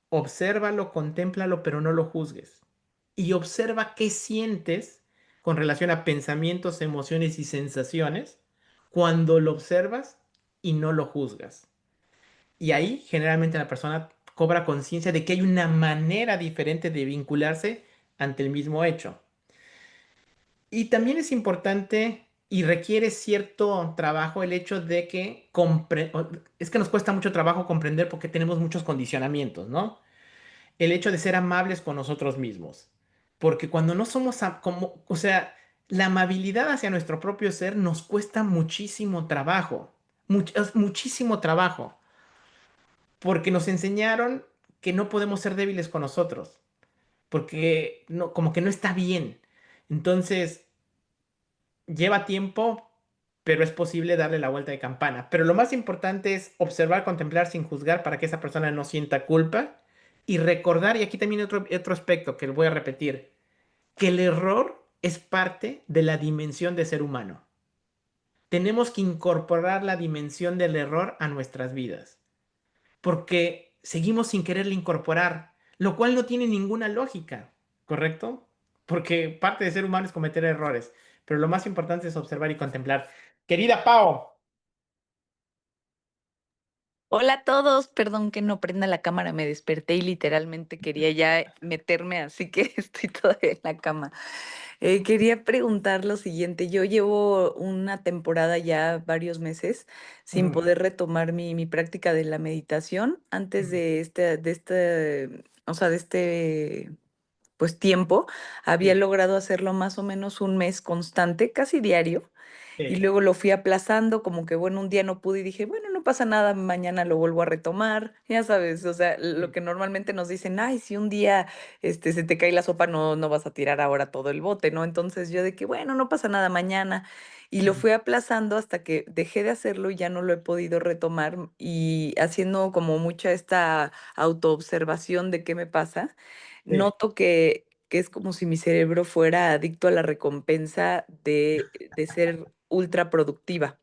Obsérvalo, contémplalo, pero no lo juzgues. Y observa qué sientes con relación a pensamientos, emociones y sensaciones cuando lo observas y no lo juzgas. Y ahí generalmente la persona cobra conciencia de que hay una manera diferente de vincularse ante el mismo hecho. Y también es importante y requiere cierto trabajo el hecho de que es que nos cuesta mucho trabajo comprender porque tenemos muchos condicionamientos, ¿no? El hecho de ser amables con nosotros mismos. Porque cuando no somos como, o sea, la amabilidad hacia nuestro propio ser nos cuesta muchísimo trabajo, muchísimo trabajo, porque nos enseñaron que no podemos ser débiles con nosotros, porque no, como que no está bien. Entonces, lleva tiempo, pero es posible darle la vuelta de campana. Pero lo más importante es observar, contemplar sin juzgar para que esa persona no sienta culpa y recordar, y aquí también otro aspecto que voy a repetir, que el error es parte de la dimensión de ser humano. Tenemos que incorporar la dimensión del error a nuestras vidas, porque seguimos sin quererle incorporar, lo cual no tiene ninguna lógica, ¿correcto? Porque parte de ser humano es cometer errores, pero lo más importante es observar y contemplar. Querida Pau, Hola a todos, perdón que no prenda la cámara, me desperté y literalmente quería ya meterme, así que estoy todavía en la cama. Quería preguntar lo siguiente, yo llevo una temporada ya, varios meses, sin ujú, poder retomar mi práctica de la meditación. Antes ujú, o sea, de pues tiempo, había sí, logrado hacerlo más o menos un mes constante, casi diario. Y sí, luego lo fui aplazando, como que bueno, un día no pude y dije, bueno, no pasa nada, mañana lo vuelvo a retomar, ya sabes, o sea, lo sí, que normalmente nos dicen, ay, si un día se te cae la sopa, no vas a tirar ahora todo el bote, ¿no? Entonces yo de que, bueno, no pasa nada mañana. Y lo ujú, fui aplazando hasta que dejé de hacerlo y ya no lo he podido retomar y haciendo como mucha esta autoobservación de qué me pasa, sí, noto que es como si mi cerebro fuera adicto a la recompensa de ser ultra productiva.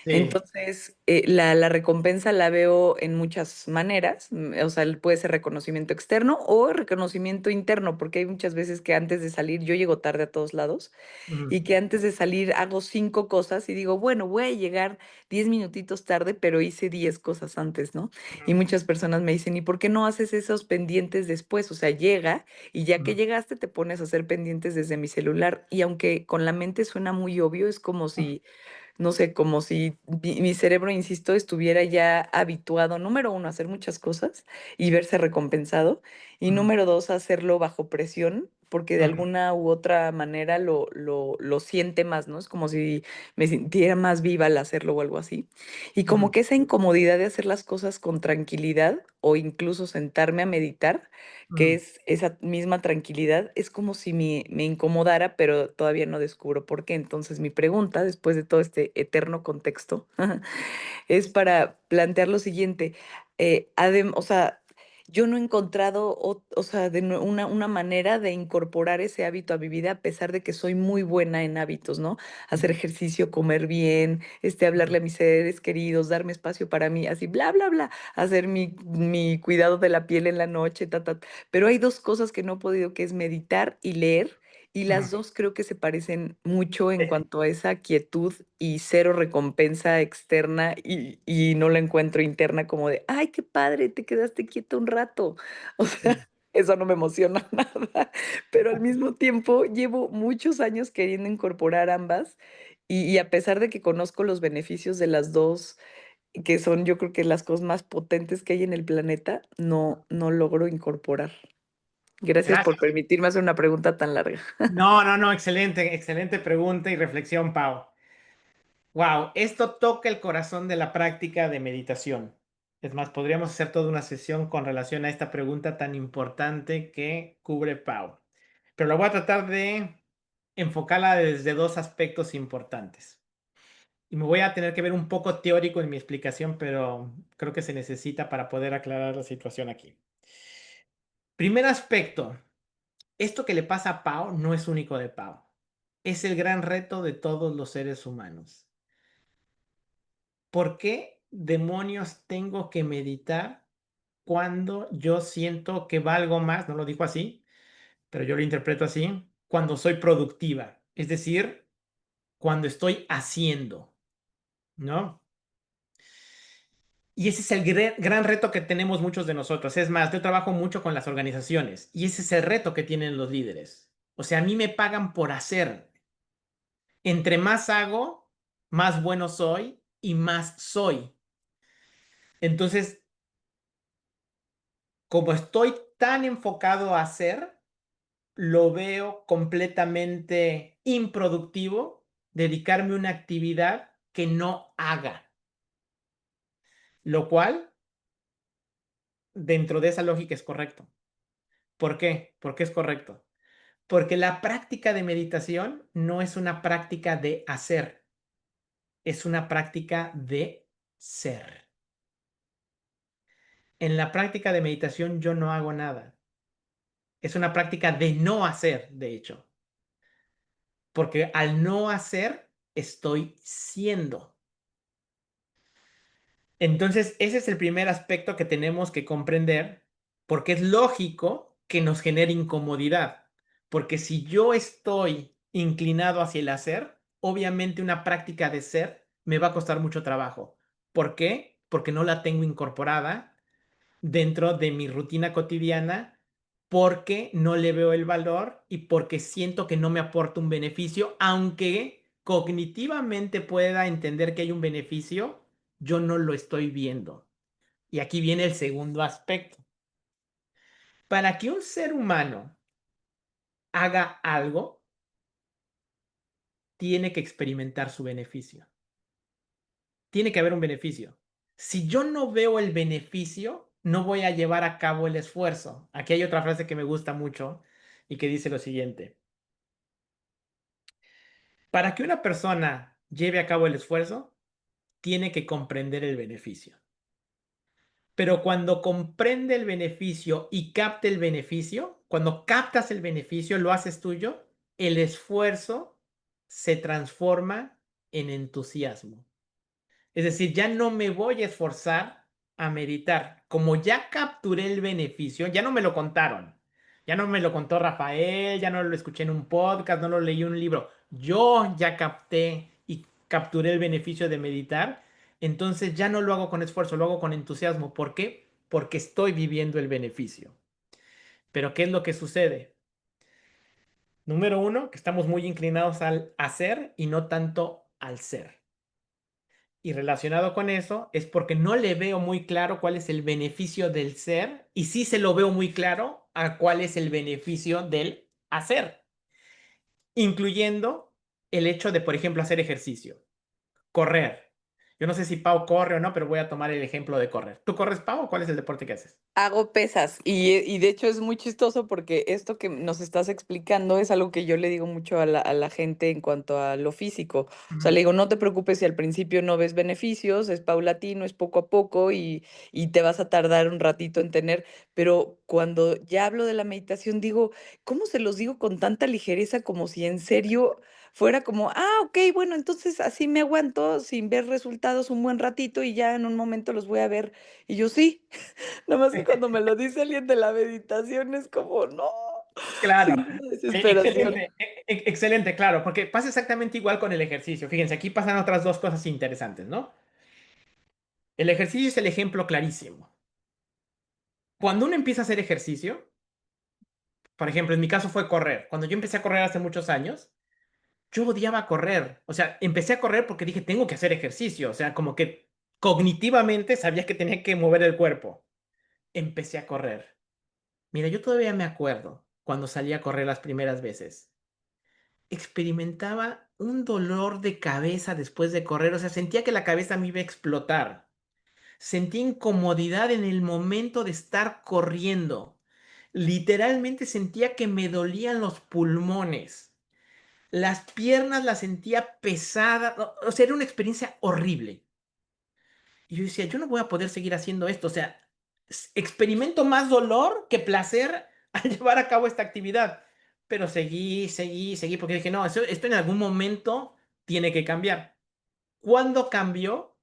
sí, Entonces, la recompensa la veo en muchas maneras, o sea, puede ser reconocimiento externo o reconocimiento interno, porque hay muchas veces que antes de salir yo llego tarde a todos lados ujú, y que antes de salir hago 5 cosas y digo, bueno, voy a llegar 10 minutitos tarde, pero hice 10 cosas antes, ¿no? Y muchas personas me dicen, ¿y por qué no haces esos pendientes después? O sea, llega y ya que ujú, llegaste te pones a hacer pendientes desde mi celular. Y aunque con la mente suena muy obvio, es como ujú, si no sé, como si mi cerebro, insisto, estuviera ya habituado, número uno, a hacer muchas cosas y verse recompensado, y ujú, número dos, a hacerlo bajo presión, porque de ujú, alguna u otra manera lo siente más, ¿no? Es como si me sintiera más viva al hacerlo o algo así. Y como ujú, que esa incomodidad de hacer las cosas con tranquilidad o incluso sentarme a meditar, que ujú, es esa misma tranquilidad, es como si me incomodara, pero todavía no descubro por qué. Entonces, mi pregunta, después de todo este eterno contexto, es para plantear lo siguiente. O sea, yo no he encontrado, o sea, una manera de incorporar ese hábito a mi vida, a pesar de que soy muy buena en hábitos, ¿no? Hacer ejercicio, comer bien, ujú, hablarle a mis seres queridos, darme espacio para mí, así, bla, bla, bla, hacer mi cuidado de la piel en la noche, Pero hay dos cosas que no he podido, que es meditar y leer. Y ujú. las dos creo que se parecen mucho en Sí, cuanto a esa quietud y cero recompensa externa y no la encuentro interna como de, ay, qué padre, te quedaste quieto un rato. O sea, sí. eso no me emociona nada, pero al mismo tiempo llevo muchos años queriendo incorporar ambas y a pesar de que conozco los beneficios de las dos, que son yo creo que las cosas más potentes que hay en el planeta, no logro incorporar. Gracias por Gracias. permitirme hacer una pregunta tan larga. No, no, no, excelente, excelente pregunta y reflexión, Pau. Wow, esto toca el corazón de la práctica de meditación. Es más, podríamos hacer toda una sesión con relación a esta pregunta tan importante que cubre Pau. Pero lo voy a tratar de enfocarla desde dos aspectos importantes. Y me voy a tener que ver un poco teórico en mi explicación, pero creo que se necesita para poder aclarar la situación aquí. Primer aspecto, esto que le pasa a Pau no es único de Pau. Es el gran reto de todos los seres humanos. ¿Por qué demonios tengo que meditar cuando yo siento que valgo más? No lo dijo así, pero yo lo interpreto así. Cuando soy productiva, es decir, cuando estoy haciendo, ¿no? Y ese es el gran reto que tenemos muchos de nosotros. Es más, yo trabajo mucho con las organizaciones y ese es el reto que tienen los líderes. O sea, a mí me pagan por hacer. Entre más hago, más bueno soy y más soy. Entonces, como estoy tan enfocado a hacer, lo veo completamente improductivo dedicarme a una actividad que no haga. Lo cual, dentro de esa lógica, es correcto. ¿Por qué? ¿Por qué es correcto? Porque la práctica de meditación no es una práctica de hacer, es una práctica de ser. En la práctica de meditación yo no hago nada. Es una práctica de no hacer, de hecho. Porque al no hacer, estoy siendo. Entonces, ese es el primer aspecto que tenemos que comprender, porque es lógico que nos genere incomodidad. Porque si yo estoy inclinado hacia el hacer, obviamente una práctica de ser me va a costar mucho trabajo. ¿Por qué? Porque no la tengo incorporada dentro de mi rutina cotidiana, porque no le veo el valor y porque siento que no me aporta un beneficio, aunque cognitivamente pueda entender que hay un beneficio, yo no lo estoy viendo. Y aquí viene el segundo aspecto. Para que un ser humano haga algo, tiene que experimentar su beneficio. Tiene que haber un beneficio. Si yo no veo el beneficio, no voy a llevar a cabo el esfuerzo. Aquí hay otra frase que me gusta mucho y que dice lo siguiente. Para que una persona lleve a cabo el esfuerzo, tiene que comprender el beneficio. Pero cuando comprende el beneficio y capte el beneficio, cuando captas el beneficio, lo haces tuyo, el esfuerzo se transforma en entusiasmo. Es decir, ya no me voy a esforzar a meditar. Como ya capturé el beneficio, ya no me lo contaron. Ya no me lo contó Rafael, ya no lo escuché en un podcast, no lo leí en un libro. Yo ya capté y capturé el beneficio de meditar. Entonces ya no lo hago con esfuerzo, lo hago con entusiasmo. ¿Por qué? Porque estoy viviendo el beneficio. Pero ¿qué es lo que sucede? Número uno, que estamos muy inclinados al hacer y no tanto al ser. Y relacionado con eso es porque no le veo muy claro cuál es el beneficio del ser y sí se lo veo muy claro a cuál es el beneficio del hacer, incluyendo el hecho de, por ejemplo, hacer ejercicio, correr. Yo no sé si Pau corre o no, pero voy a tomar el ejemplo de correr. ¿Tú corres, Pau, o cuál es el deporte que haces? Hago pesas y de hecho es muy chistoso porque esto que nos estás explicando es algo que yo le digo mucho a la gente en cuanto a lo físico. O sea, Ujú. le digo, no te preocupes si al principio no ves beneficios, es paulatino, es poco a poco y te vas a tardar un ratito en tener, pero cuando ya hablo de la meditación digo, ¿cómo se los digo con tanta ligereza como si en serio fuera como, ok, bueno, entonces así me aguanto sin ver resultados un buen ratito y ya en un momento los voy a ver? Y yo sí. Nada más que cuando me lo dice alguien de la meditación es como, no, Claro, siento una desesperación. excelente, excelente, claro, porque pasa exactamente igual con el ejercicio. Fíjense, aquí pasan otras dos cosas interesantes, ¿no? El ejercicio es el ejemplo clarísimo. Cuando uno empieza a hacer ejercicio, por ejemplo, en mi caso fue correr. Cuando yo empecé a correr hace muchos años, yo odiaba correr. O sea, empecé a correr porque dije, tengo que hacer ejercicio. O sea, como que cognitivamente sabía que tenía que mover el cuerpo. Empecé a correr. Mira, yo todavía me acuerdo cuando salí a correr las primeras veces. Experimentaba un dolor de cabeza después de correr. O sea, sentía que la cabeza me iba a explotar. Sentí incomodidad en el momento de estar corriendo. Literalmente sentía que me dolían los pulmones. Las piernas las sentía pesadas, o sea, era una experiencia horrible. Y yo decía, yo no voy a poder seguir haciendo esto, o sea, experimento más dolor que placer al llevar a cabo esta actividad. Pero seguí, porque dije, no, esto en algún momento tiene que cambiar. ¿Cuándo cambió?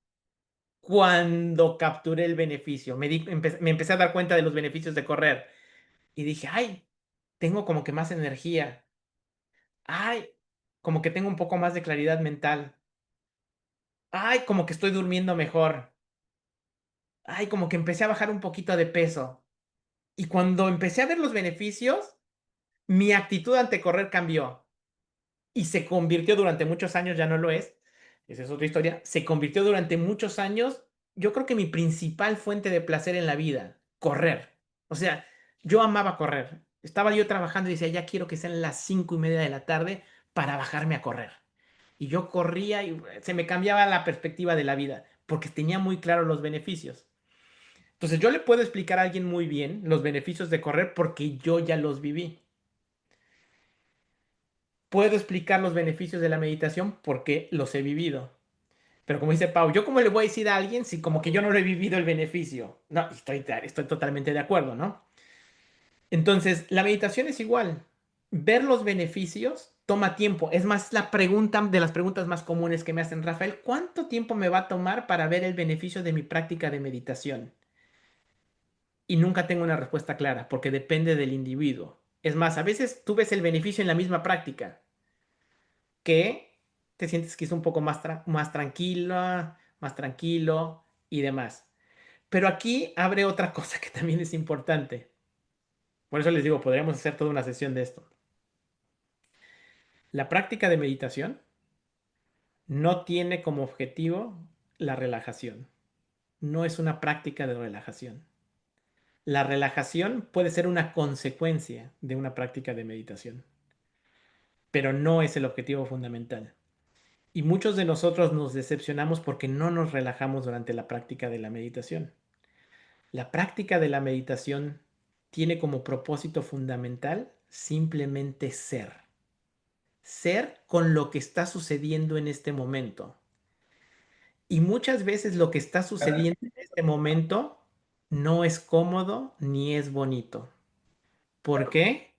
Cuando capturé el beneficio. Me empecé a dar cuenta de los beneficios de correr. Y dije, ay, tengo como que más energía. Ay, como que tengo un poco más de claridad mental. Ay, como que estoy durmiendo mejor. Ay, como que empecé a bajar un poquito de peso. Y cuando empecé a ver los beneficios, mi actitud ante correr cambió. Y se convirtió durante muchos años, ya no lo es, esa es otra historia, se convirtió durante muchos años, yo creo que mi principal fuente de placer en la vida, correr. O sea, yo amaba correr. Estaba yo trabajando y decía, ya quiero que sean las 5:30 de la tarde para bajarme a correr. Y yo corría y se me cambiaba la perspectiva de la vida, porque tenía muy claro los beneficios. Entonces yo le puedo explicar a alguien muy bien los beneficios de correr porque yo ya los viví. Puedo explicar los beneficios de la meditación porque los he vivido. Pero como dice Pau, ¿yo cómo le voy a decir a alguien si como que yo no lo he vivido el beneficio? No, estoy totalmente de acuerdo, ¿no? Entonces, la meditación es igual. Ver los beneficios toma tiempo. Es más, la pregunta de las preguntas más comunes que me hacen, Rafael, ¿cuánto tiempo me va a tomar para ver el beneficio de mi práctica de meditación? Y nunca tengo una respuesta clara porque depende del individuo. Es más, a veces tú ves el beneficio en la misma práctica, que te sientes que es un poco más tranquila, más tranquilo y demás. Pero aquí abre otra cosa que también es importante. Por eso les digo, podríamos hacer toda una sesión de esto. La práctica de meditación no tiene como objetivo la relajación. No es una práctica de relajación. La relajación puede ser una consecuencia de una práctica de meditación, pero no es el objetivo fundamental. Y muchos de nosotros nos decepcionamos porque no nos relajamos durante la práctica de la meditación. La práctica de la meditación tiene como propósito fundamental simplemente ser. Ser con lo que está sucediendo en este momento. Y muchas veces lo que está sucediendo en este momento no es cómodo ni es bonito. ¿Por qué?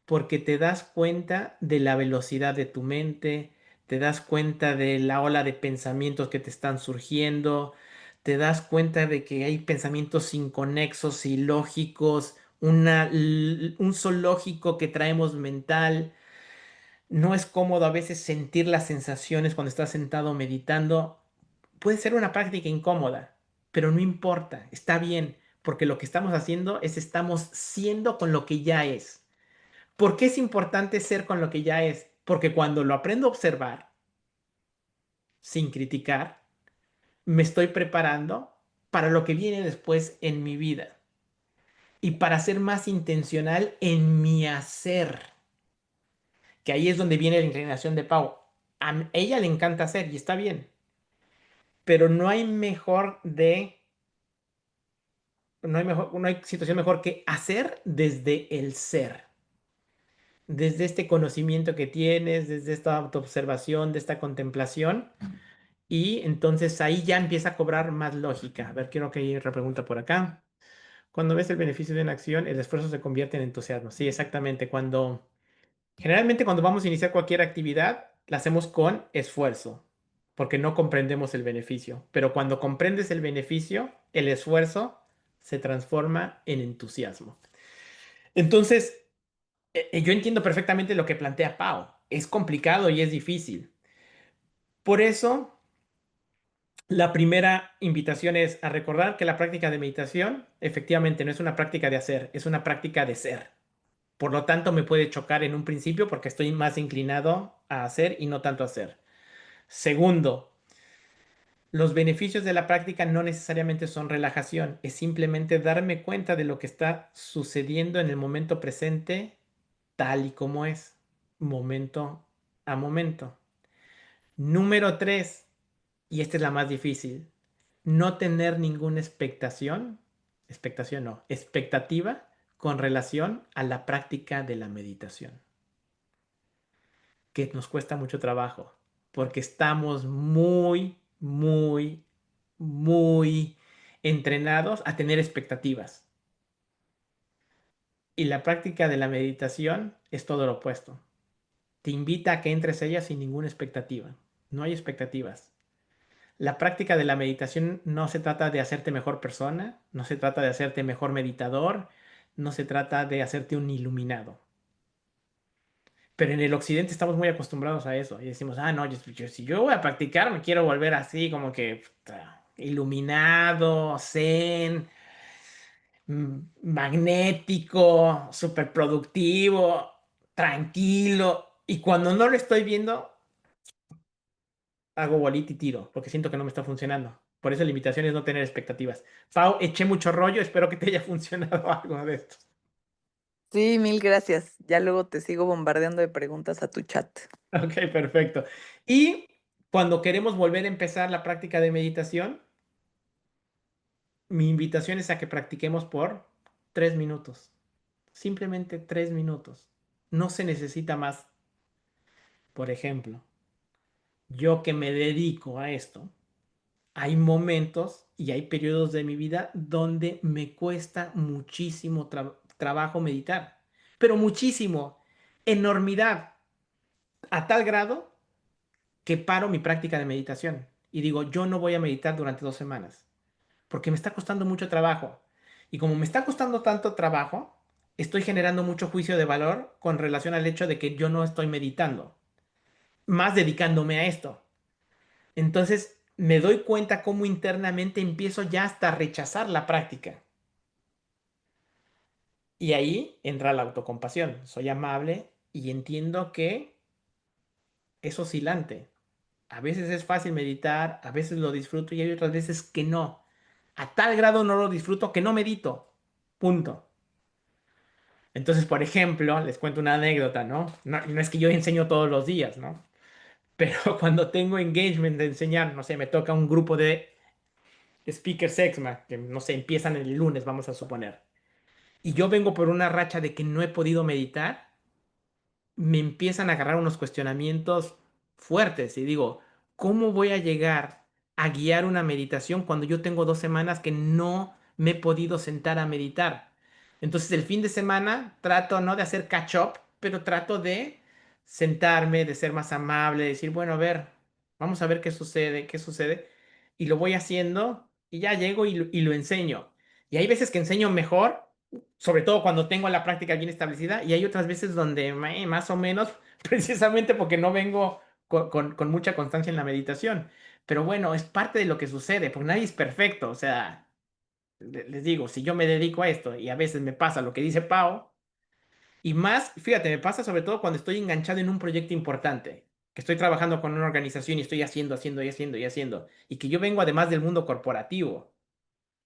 Porque te das cuenta de la velocidad de tu mente, te das cuenta de la ola de pensamientos que te están surgiendo, te das cuenta de que hay pensamientos inconexos, ilógicos, un zoológico que traemos mental. No es cómodo a veces sentir las sensaciones cuando estás sentado meditando. Puede ser una práctica incómoda, pero no importa, está bien, porque lo que estamos haciendo es estamos siendo con lo que ya es. ¿Por qué es importante ser con lo que ya es? Porque cuando lo aprendo a observar, sin criticar, me estoy preparando para lo que viene después en mi vida y para ser más intencional en mi hacer, que ahí es donde viene la inclinación de Pau. A ella le encanta hacer y está bien, pero no hay situación mejor que hacer desde el ser, desde este conocimiento que tienes, desde esta autoobservación, de esta contemplación. Y entonces ahí ya empieza a cobrar más lógica. A ver, quiero que hay otra pregunta por acá. Cuando ves el beneficio de una acción, el esfuerzo se convierte en entusiasmo. Sí, exactamente. Generalmente cuando vamos a iniciar cualquier actividad, la hacemos con esfuerzo, porque no comprendemos el beneficio. Pero cuando comprendes el beneficio, el esfuerzo se transforma en entusiasmo. Entonces, yo entiendo perfectamente lo que plantea Pau. Es complicado y es difícil. Por eso la primera invitación es a recordar que la práctica de meditación efectivamente no es una práctica de hacer, es una práctica de ser. Por lo tanto, me puede chocar en un principio porque estoy más inclinado a hacer y no tanto a hacer. Segundo, los beneficios de la práctica no necesariamente son relajación, es simplemente darme cuenta de lo que está sucediendo en el momento presente tal y como es, momento a momento. Número tres, y esta es la más difícil, no tener ninguna expectación no, expectativa con relación a la práctica de la meditación. que nos cuesta mucho trabajo, porque estamos muy, muy, muy entrenados a tener expectativas. Y la práctica de la meditación es todo lo opuesto. Te invita a que entres a ella sin ninguna expectativa. No hay expectativas. La práctica de la meditación no se trata de hacerte mejor persona, no se trata de hacerte mejor meditador, no se trata de hacerte un iluminado. Pero en el occidente estamos muy acostumbrados a eso y decimos, ah, no, si yo voy a practicar, me quiero volver así como que iluminado, zen, magnético, súper productivo, tranquilo. Y cuando no lo estoy viendo, hago bolita y tiro, porque siento que no me está funcionando. Por eso la invitación es no tener expectativas. Pau, eché mucho rollo, espero que te haya funcionado algo de esto. Sí, mil gracias. Ya luego te sigo bombardeando de preguntas a tu chat. Ok, perfecto. Y cuando queremos volver a empezar la práctica de meditación, mi invitación es a que practiquemos por 3 minutos. Simplemente 3 minutos. No se necesita más. Por ejemplo, yo que me dedico a esto, hay momentos y hay periodos de mi vida donde me cuesta muchísimo trabajo meditar. Pero muchísimo. Enormidad. A tal grado que paro mi práctica de meditación. Y digo, yo no voy a meditar durante 2 semanas. Porque me está costando mucho trabajo. Y como me está costando tanto trabajo, estoy generando mucho juicio de valor con relación al hecho de que yo no estoy meditando, más dedicándome a esto. Entonces me doy cuenta cómo internamente empiezo ya hasta a rechazar la práctica. Y ahí entra la autocompasión. Soy amable y entiendo que es oscilante. A veces es fácil meditar, a veces lo disfruto y hay otras veces que no. A tal grado no lo disfruto que no medito. Punto. Entonces, por ejemplo, les cuento una anécdota, ¿no? No es que yo enseño todos los días, ¿no? Pero cuando tengo engagement de enseñar, no sé, me toca un grupo de speakers exma, que no sé, empiezan el lunes, vamos a suponer. Y yo vengo por una racha de que no he podido meditar, me empiezan a agarrar unos cuestionamientos fuertes y digo, ¿cómo voy a llegar a guiar una meditación cuando yo tengo 2 semanas que no me he podido sentar a meditar? Entonces el fin de semana trato no de hacer catch up, pero trato de sentarme, de ser más amable, de decir, bueno, a ver, vamos a ver qué sucede, qué sucede. Y lo voy haciendo y ya llego y lo enseño. Y hay veces que enseño mejor, sobre todo cuando tengo la práctica bien establecida, y hay otras veces donde más o menos, precisamente porque no vengo con mucha constancia en la meditación. Pero bueno, es parte de lo que sucede, porque nadie es perfecto. O sea, les digo, si yo me dedico a esto y a veces me pasa lo que dice Pau, y más, fíjate, me pasa sobre todo cuando estoy enganchado en un proyecto importante, que estoy trabajando con una organización y estoy haciendo, y que yo vengo además del mundo corporativo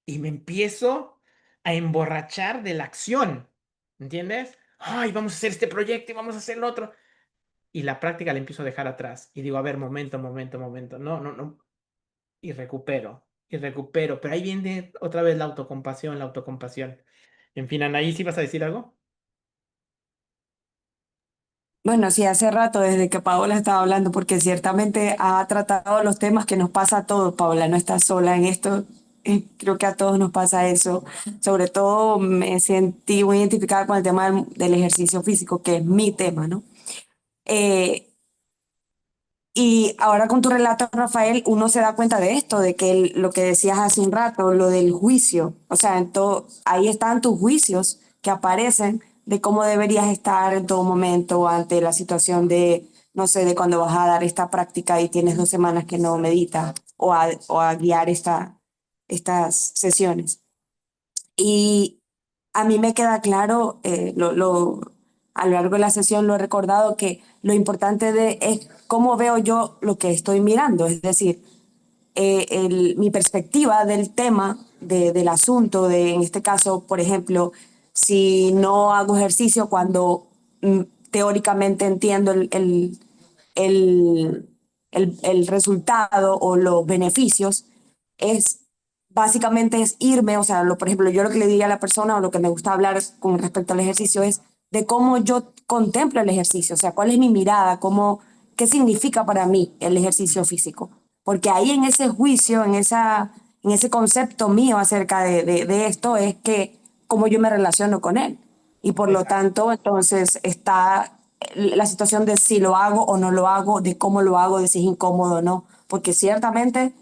y me empiezo a emborrachar de la acción, ¿entiendes? Ay, vamos a hacer este proyecto y vamos a hacer el otro. Y la práctica la empiezo a dejar atrás. Y digo, a ver, momento, momento, momento. No, no, no. Y recupero, y recupero. Pero ahí viene otra vez la autocompasión, la autocompasión. En fin, Anaí, ¿sí vas a decir algo? Bueno, sí, hace rato desde que Paola estaba hablando, porque ciertamente ha tratado los temas que nos pasa a todos. Paola no está sola en esto. Creo que a todos nos pasa eso. Sobre todo me sentí muy identificada con el tema del ejercicio físico, que es mi tema, ¿no? Eh, y ahora con tu relato, Rafael, uno se da cuenta de esto, de que lo que decías hace un rato, lo del juicio, o sea, ahí están tus juicios que aparecen de cómo deberías estar en todo momento ante la situación de, no sé, de cuando vas a dar esta práctica y tienes 2 semanas que no meditas o a guiar estas sesiones. Y a mí me queda claro, a lo largo de la sesión lo he recordado, que lo importante es cómo veo yo lo que estoy mirando, es decir, mi perspectiva del tema, del asunto, en este caso, por ejemplo, si no hago ejercicio cuando teóricamente entiendo el, el resultado o los beneficios, es básicamente es irme, o sea, por ejemplo, yo lo que le diría a la persona o lo que me gusta hablar con respecto al ejercicio es de cómo yo contemplo el ejercicio, o sea, cuál es mi mirada, qué significa para mí el ejercicio físico. Porque ahí en ese juicio, en ese concepto mío acerca de esto, es que cómo yo me relaciono con él. Y por lo Exacto. tanto, entonces está la situación de si lo hago o no lo hago, de cómo lo hago, de si es incómodo o no. Porque ciertamente,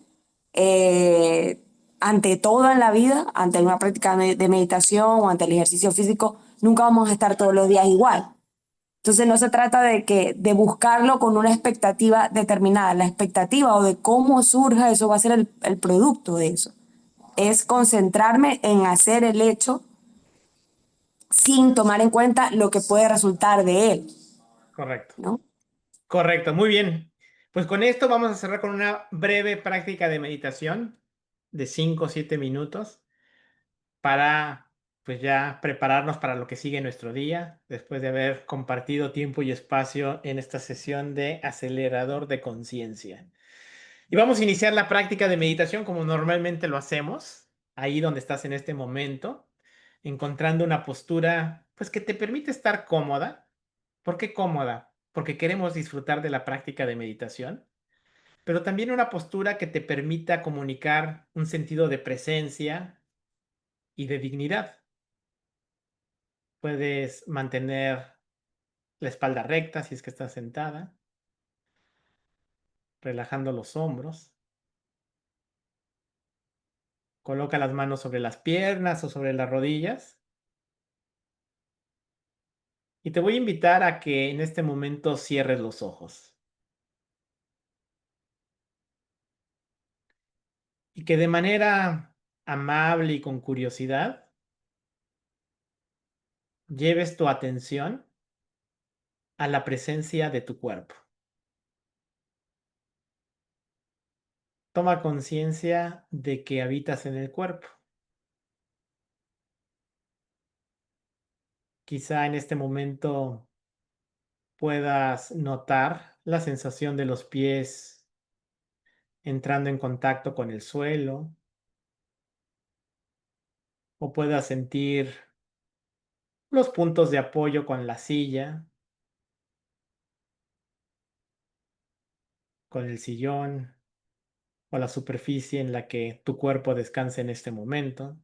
eh, ante todo en la vida, ante una práctica de meditación o ante el ejercicio físico, nunca vamos a estar todos los días igual. Entonces no se trata de buscarlo con una expectativa determinada. La expectativa o de cómo surja eso va a ser el producto de eso. Es concentrarme en hacer el hecho sin tomar en cuenta lo que puede resultar de él, Correcto. ¿no? Correcto, muy bien. Pues con esto vamos a cerrar con una breve práctica de meditación de 5 o 7 minutos para pues ya prepararnos para lo que sigue en nuestro día, después de haber compartido tiempo y espacio en esta sesión de acelerador de conciencia. Y vamos a iniciar la práctica de meditación como normalmente lo hacemos, ahí donde estás en este momento, encontrando una postura pues que te permite estar cómoda. ¿Por qué cómoda? Porque queremos disfrutar de la práctica de meditación, pero también una postura que te permita comunicar un sentido de presencia y de dignidad. Puedes mantener la espalda recta si es que estás sentada, relajando los hombros. Coloca las manos sobre las piernas o sobre las rodillas. Y te voy a invitar a que en este momento cierres los ojos. Y que de manera amable y con curiosidad lleves tu atención a la presencia de tu cuerpo. Toma conciencia de que habitas en el cuerpo. Quizá en este momento puedas notar la sensación de los pies entrando en contacto con el suelo, o puedas sentir los puntos de apoyo con la silla, con el sillón o la superficie en la que tu cuerpo descansa en este momento.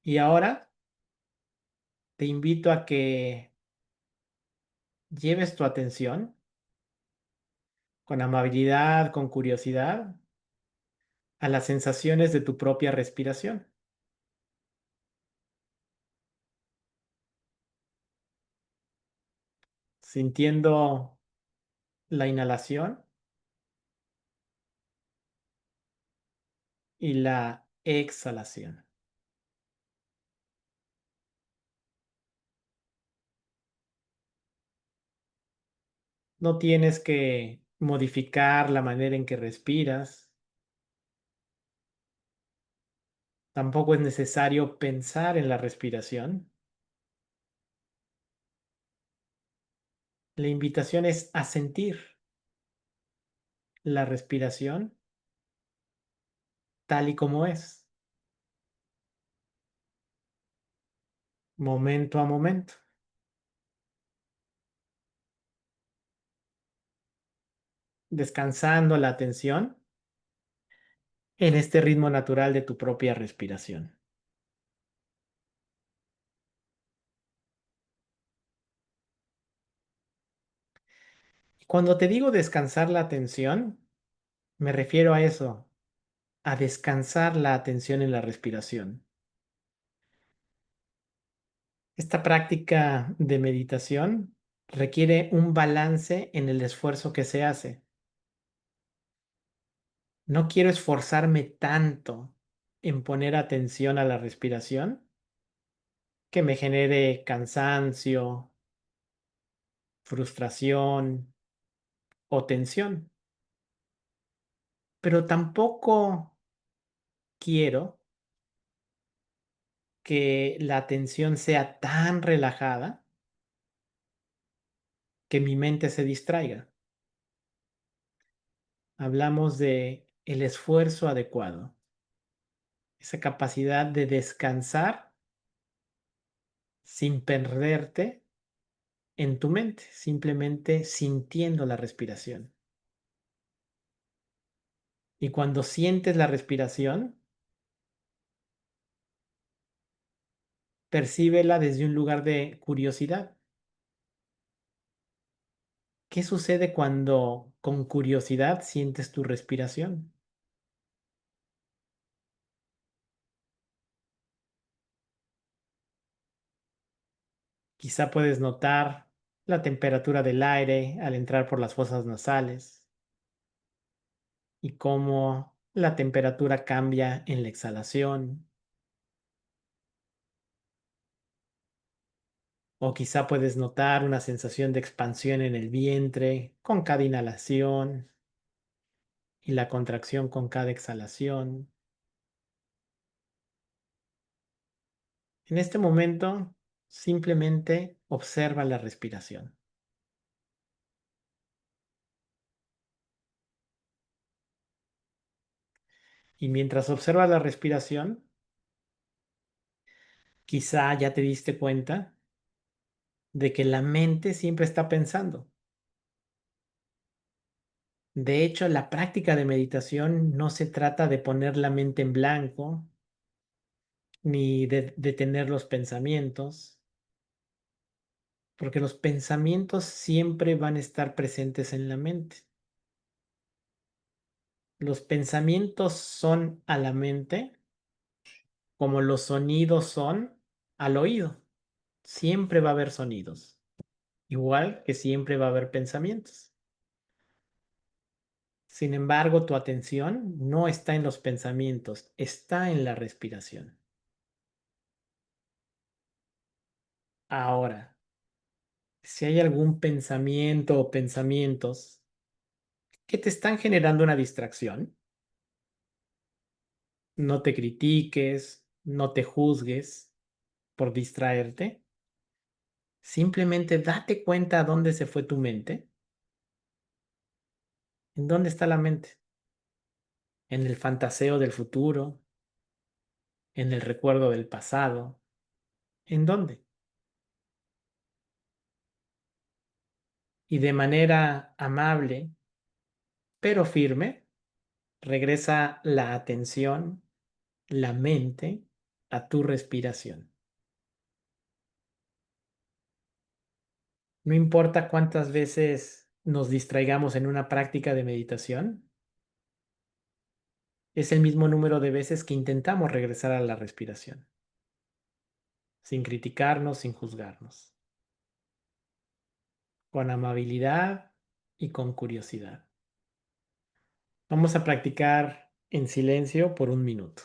Y ahora te invito a que lleves tu atención con amabilidad, con curiosidad, a las sensaciones de tu propia respiración, sintiendo la inhalación y la exhalación. No tienes que modificar la manera en que respiras. Tampoco es necesario pensar en la respiración. La invitación es a sentir la respiración tal y como es, momento a momento, descansando la atención en este ritmo natural de tu propia respiración. Y cuando te digo descansar la atención, me refiero a eso, a descansar la atención en la respiración. Esta práctica de meditación requiere un balance en el esfuerzo que se hace. No quiero esforzarme tanto en poner atención a la respiración que me genere cansancio, frustración o tensión. Pero tampoco quiero que la atención sea tan relajada que mi mente se distraiga. Hablamos de el esfuerzo adecuado, esa capacidad de descansar sin perderte en tu mente, simplemente sintiendo la respiración. Y cuando sientes la respiración, percíbela desde un lugar de curiosidad. ¿Qué sucede cuando con curiosidad sientes tu respiración? Quizá puedes notar la temperatura del aire al entrar por las fosas nasales y cómo la temperatura cambia en la exhalación. O quizá puedes notar una sensación de expansión en el vientre con cada inhalación y la contracción con cada exhalación. En este momento, simplemente observa la respiración. Y mientras observas la respiración, quizá ya te diste cuenta de que la mente siempre está pensando. De hecho, la práctica de meditación no se trata de poner la mente en blanco ni de detener los pensamientos, porque los pensamientos siempre van a estar presentes en la mente. Los pensamientos son a la mente como los sonidos son al oído. Siempre va a haber sonidos, igual que siempre va a haber pensamientos. Sin embargo, tu atención no está en los pensamientos, está en la respiración. Ahora, si hay algún pensamiento o pensamientos que te están generando una distracción, no te critiques, no te juzgues por distraerte. Simplemente date cuenta a dónde se fue tu mente. ¿En dónde está la mente? ¿En el fantaseo del futuro? ¿En el recuerdo del pasado? ¿En dónde? Y de manera amable, pero firme, regresa la atención, la mente, a tu respiración. No importa cuántas veces nos distraigamos en una práctica de meditación, es el mismo número de veces que intentamos regresar a la respiración, sin criticarnos, sin juzgarnos, con amabilidad y con curiosidad. Vamos a practicar en silencio por 1 minuto.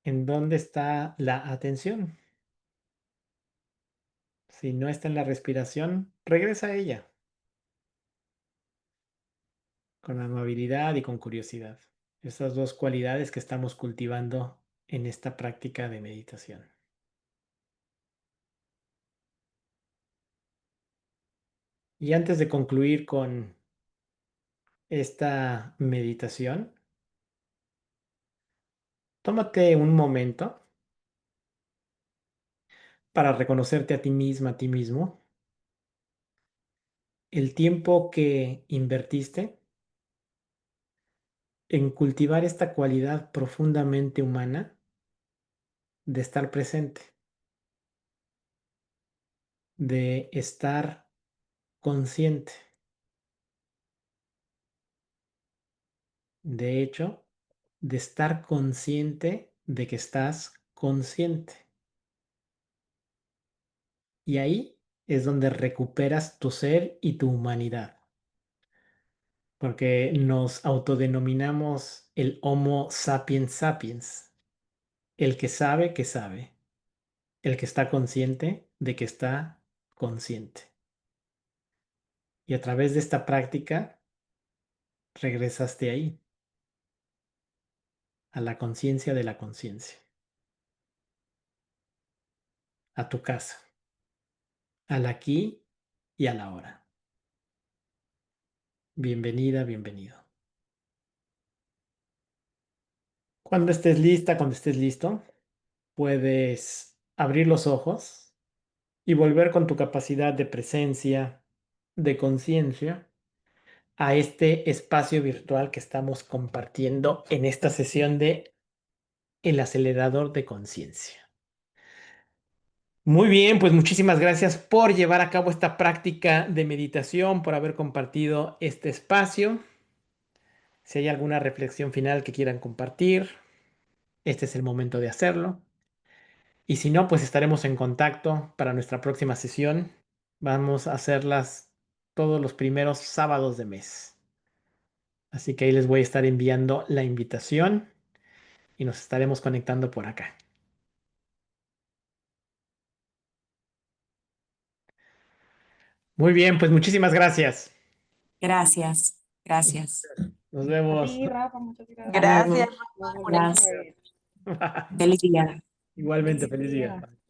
¿En dónde está la atención? Si no está en la respiración, regresa a ella, con amabilidad y con curiosidad. Esas dos cualidades que estamos cultivando en esta práctica de meditación. Y antes de concluir con esta meditación, tómate un momento para reconocerte a ti misma, a ti mismo, el tiempo que invertiste en cultivar esta cualidad profundamente humana de estar presente, de estar consciente. De hecho, de estar consciente de que estás consciente. Y ahí es donde recuperas tu ser y tu humanidad. Porque nos autodenominamos el Homo sapiens sapiens, el que sabe, el que está consciente de que está consciente. Y a través de esta práctica regresaste ahí, a la conciencia de la conciencia, a tu casa, al aquí y a la hora. Bienvenida, bienvenido. Cuando estés lista, cuando estés listo, puedes abrir los ojos y volver con tu capacidad de presencia, de conciencia, a este espacio virtual que estamos compartiendo en esta sesión de El acelerador de conciencia. Muy bien, pues muchísimas gracias por llevar a cabo esta práctica de meditación, por haber compartido este espacio. Si hay alguna reflexión final que quieran compartir, este es el momento de hacerlo. Y si no, pues estaremos en contacto para nuestra próxima sesión. Vamos a hacerlas todos los primeros sábados de mes. Así que ahí les voy a estar enviando la invitación y nos estaremos conectando por acá. Muy bien, pues muchísimas gracias. Gracias, gracias. Nos A vemos. ti, Rafa, muchas gracias. Gracias, Nos volvemos a Gracias. ver. Feliz día. Igualmente, Feliz feliz día. día. Bye.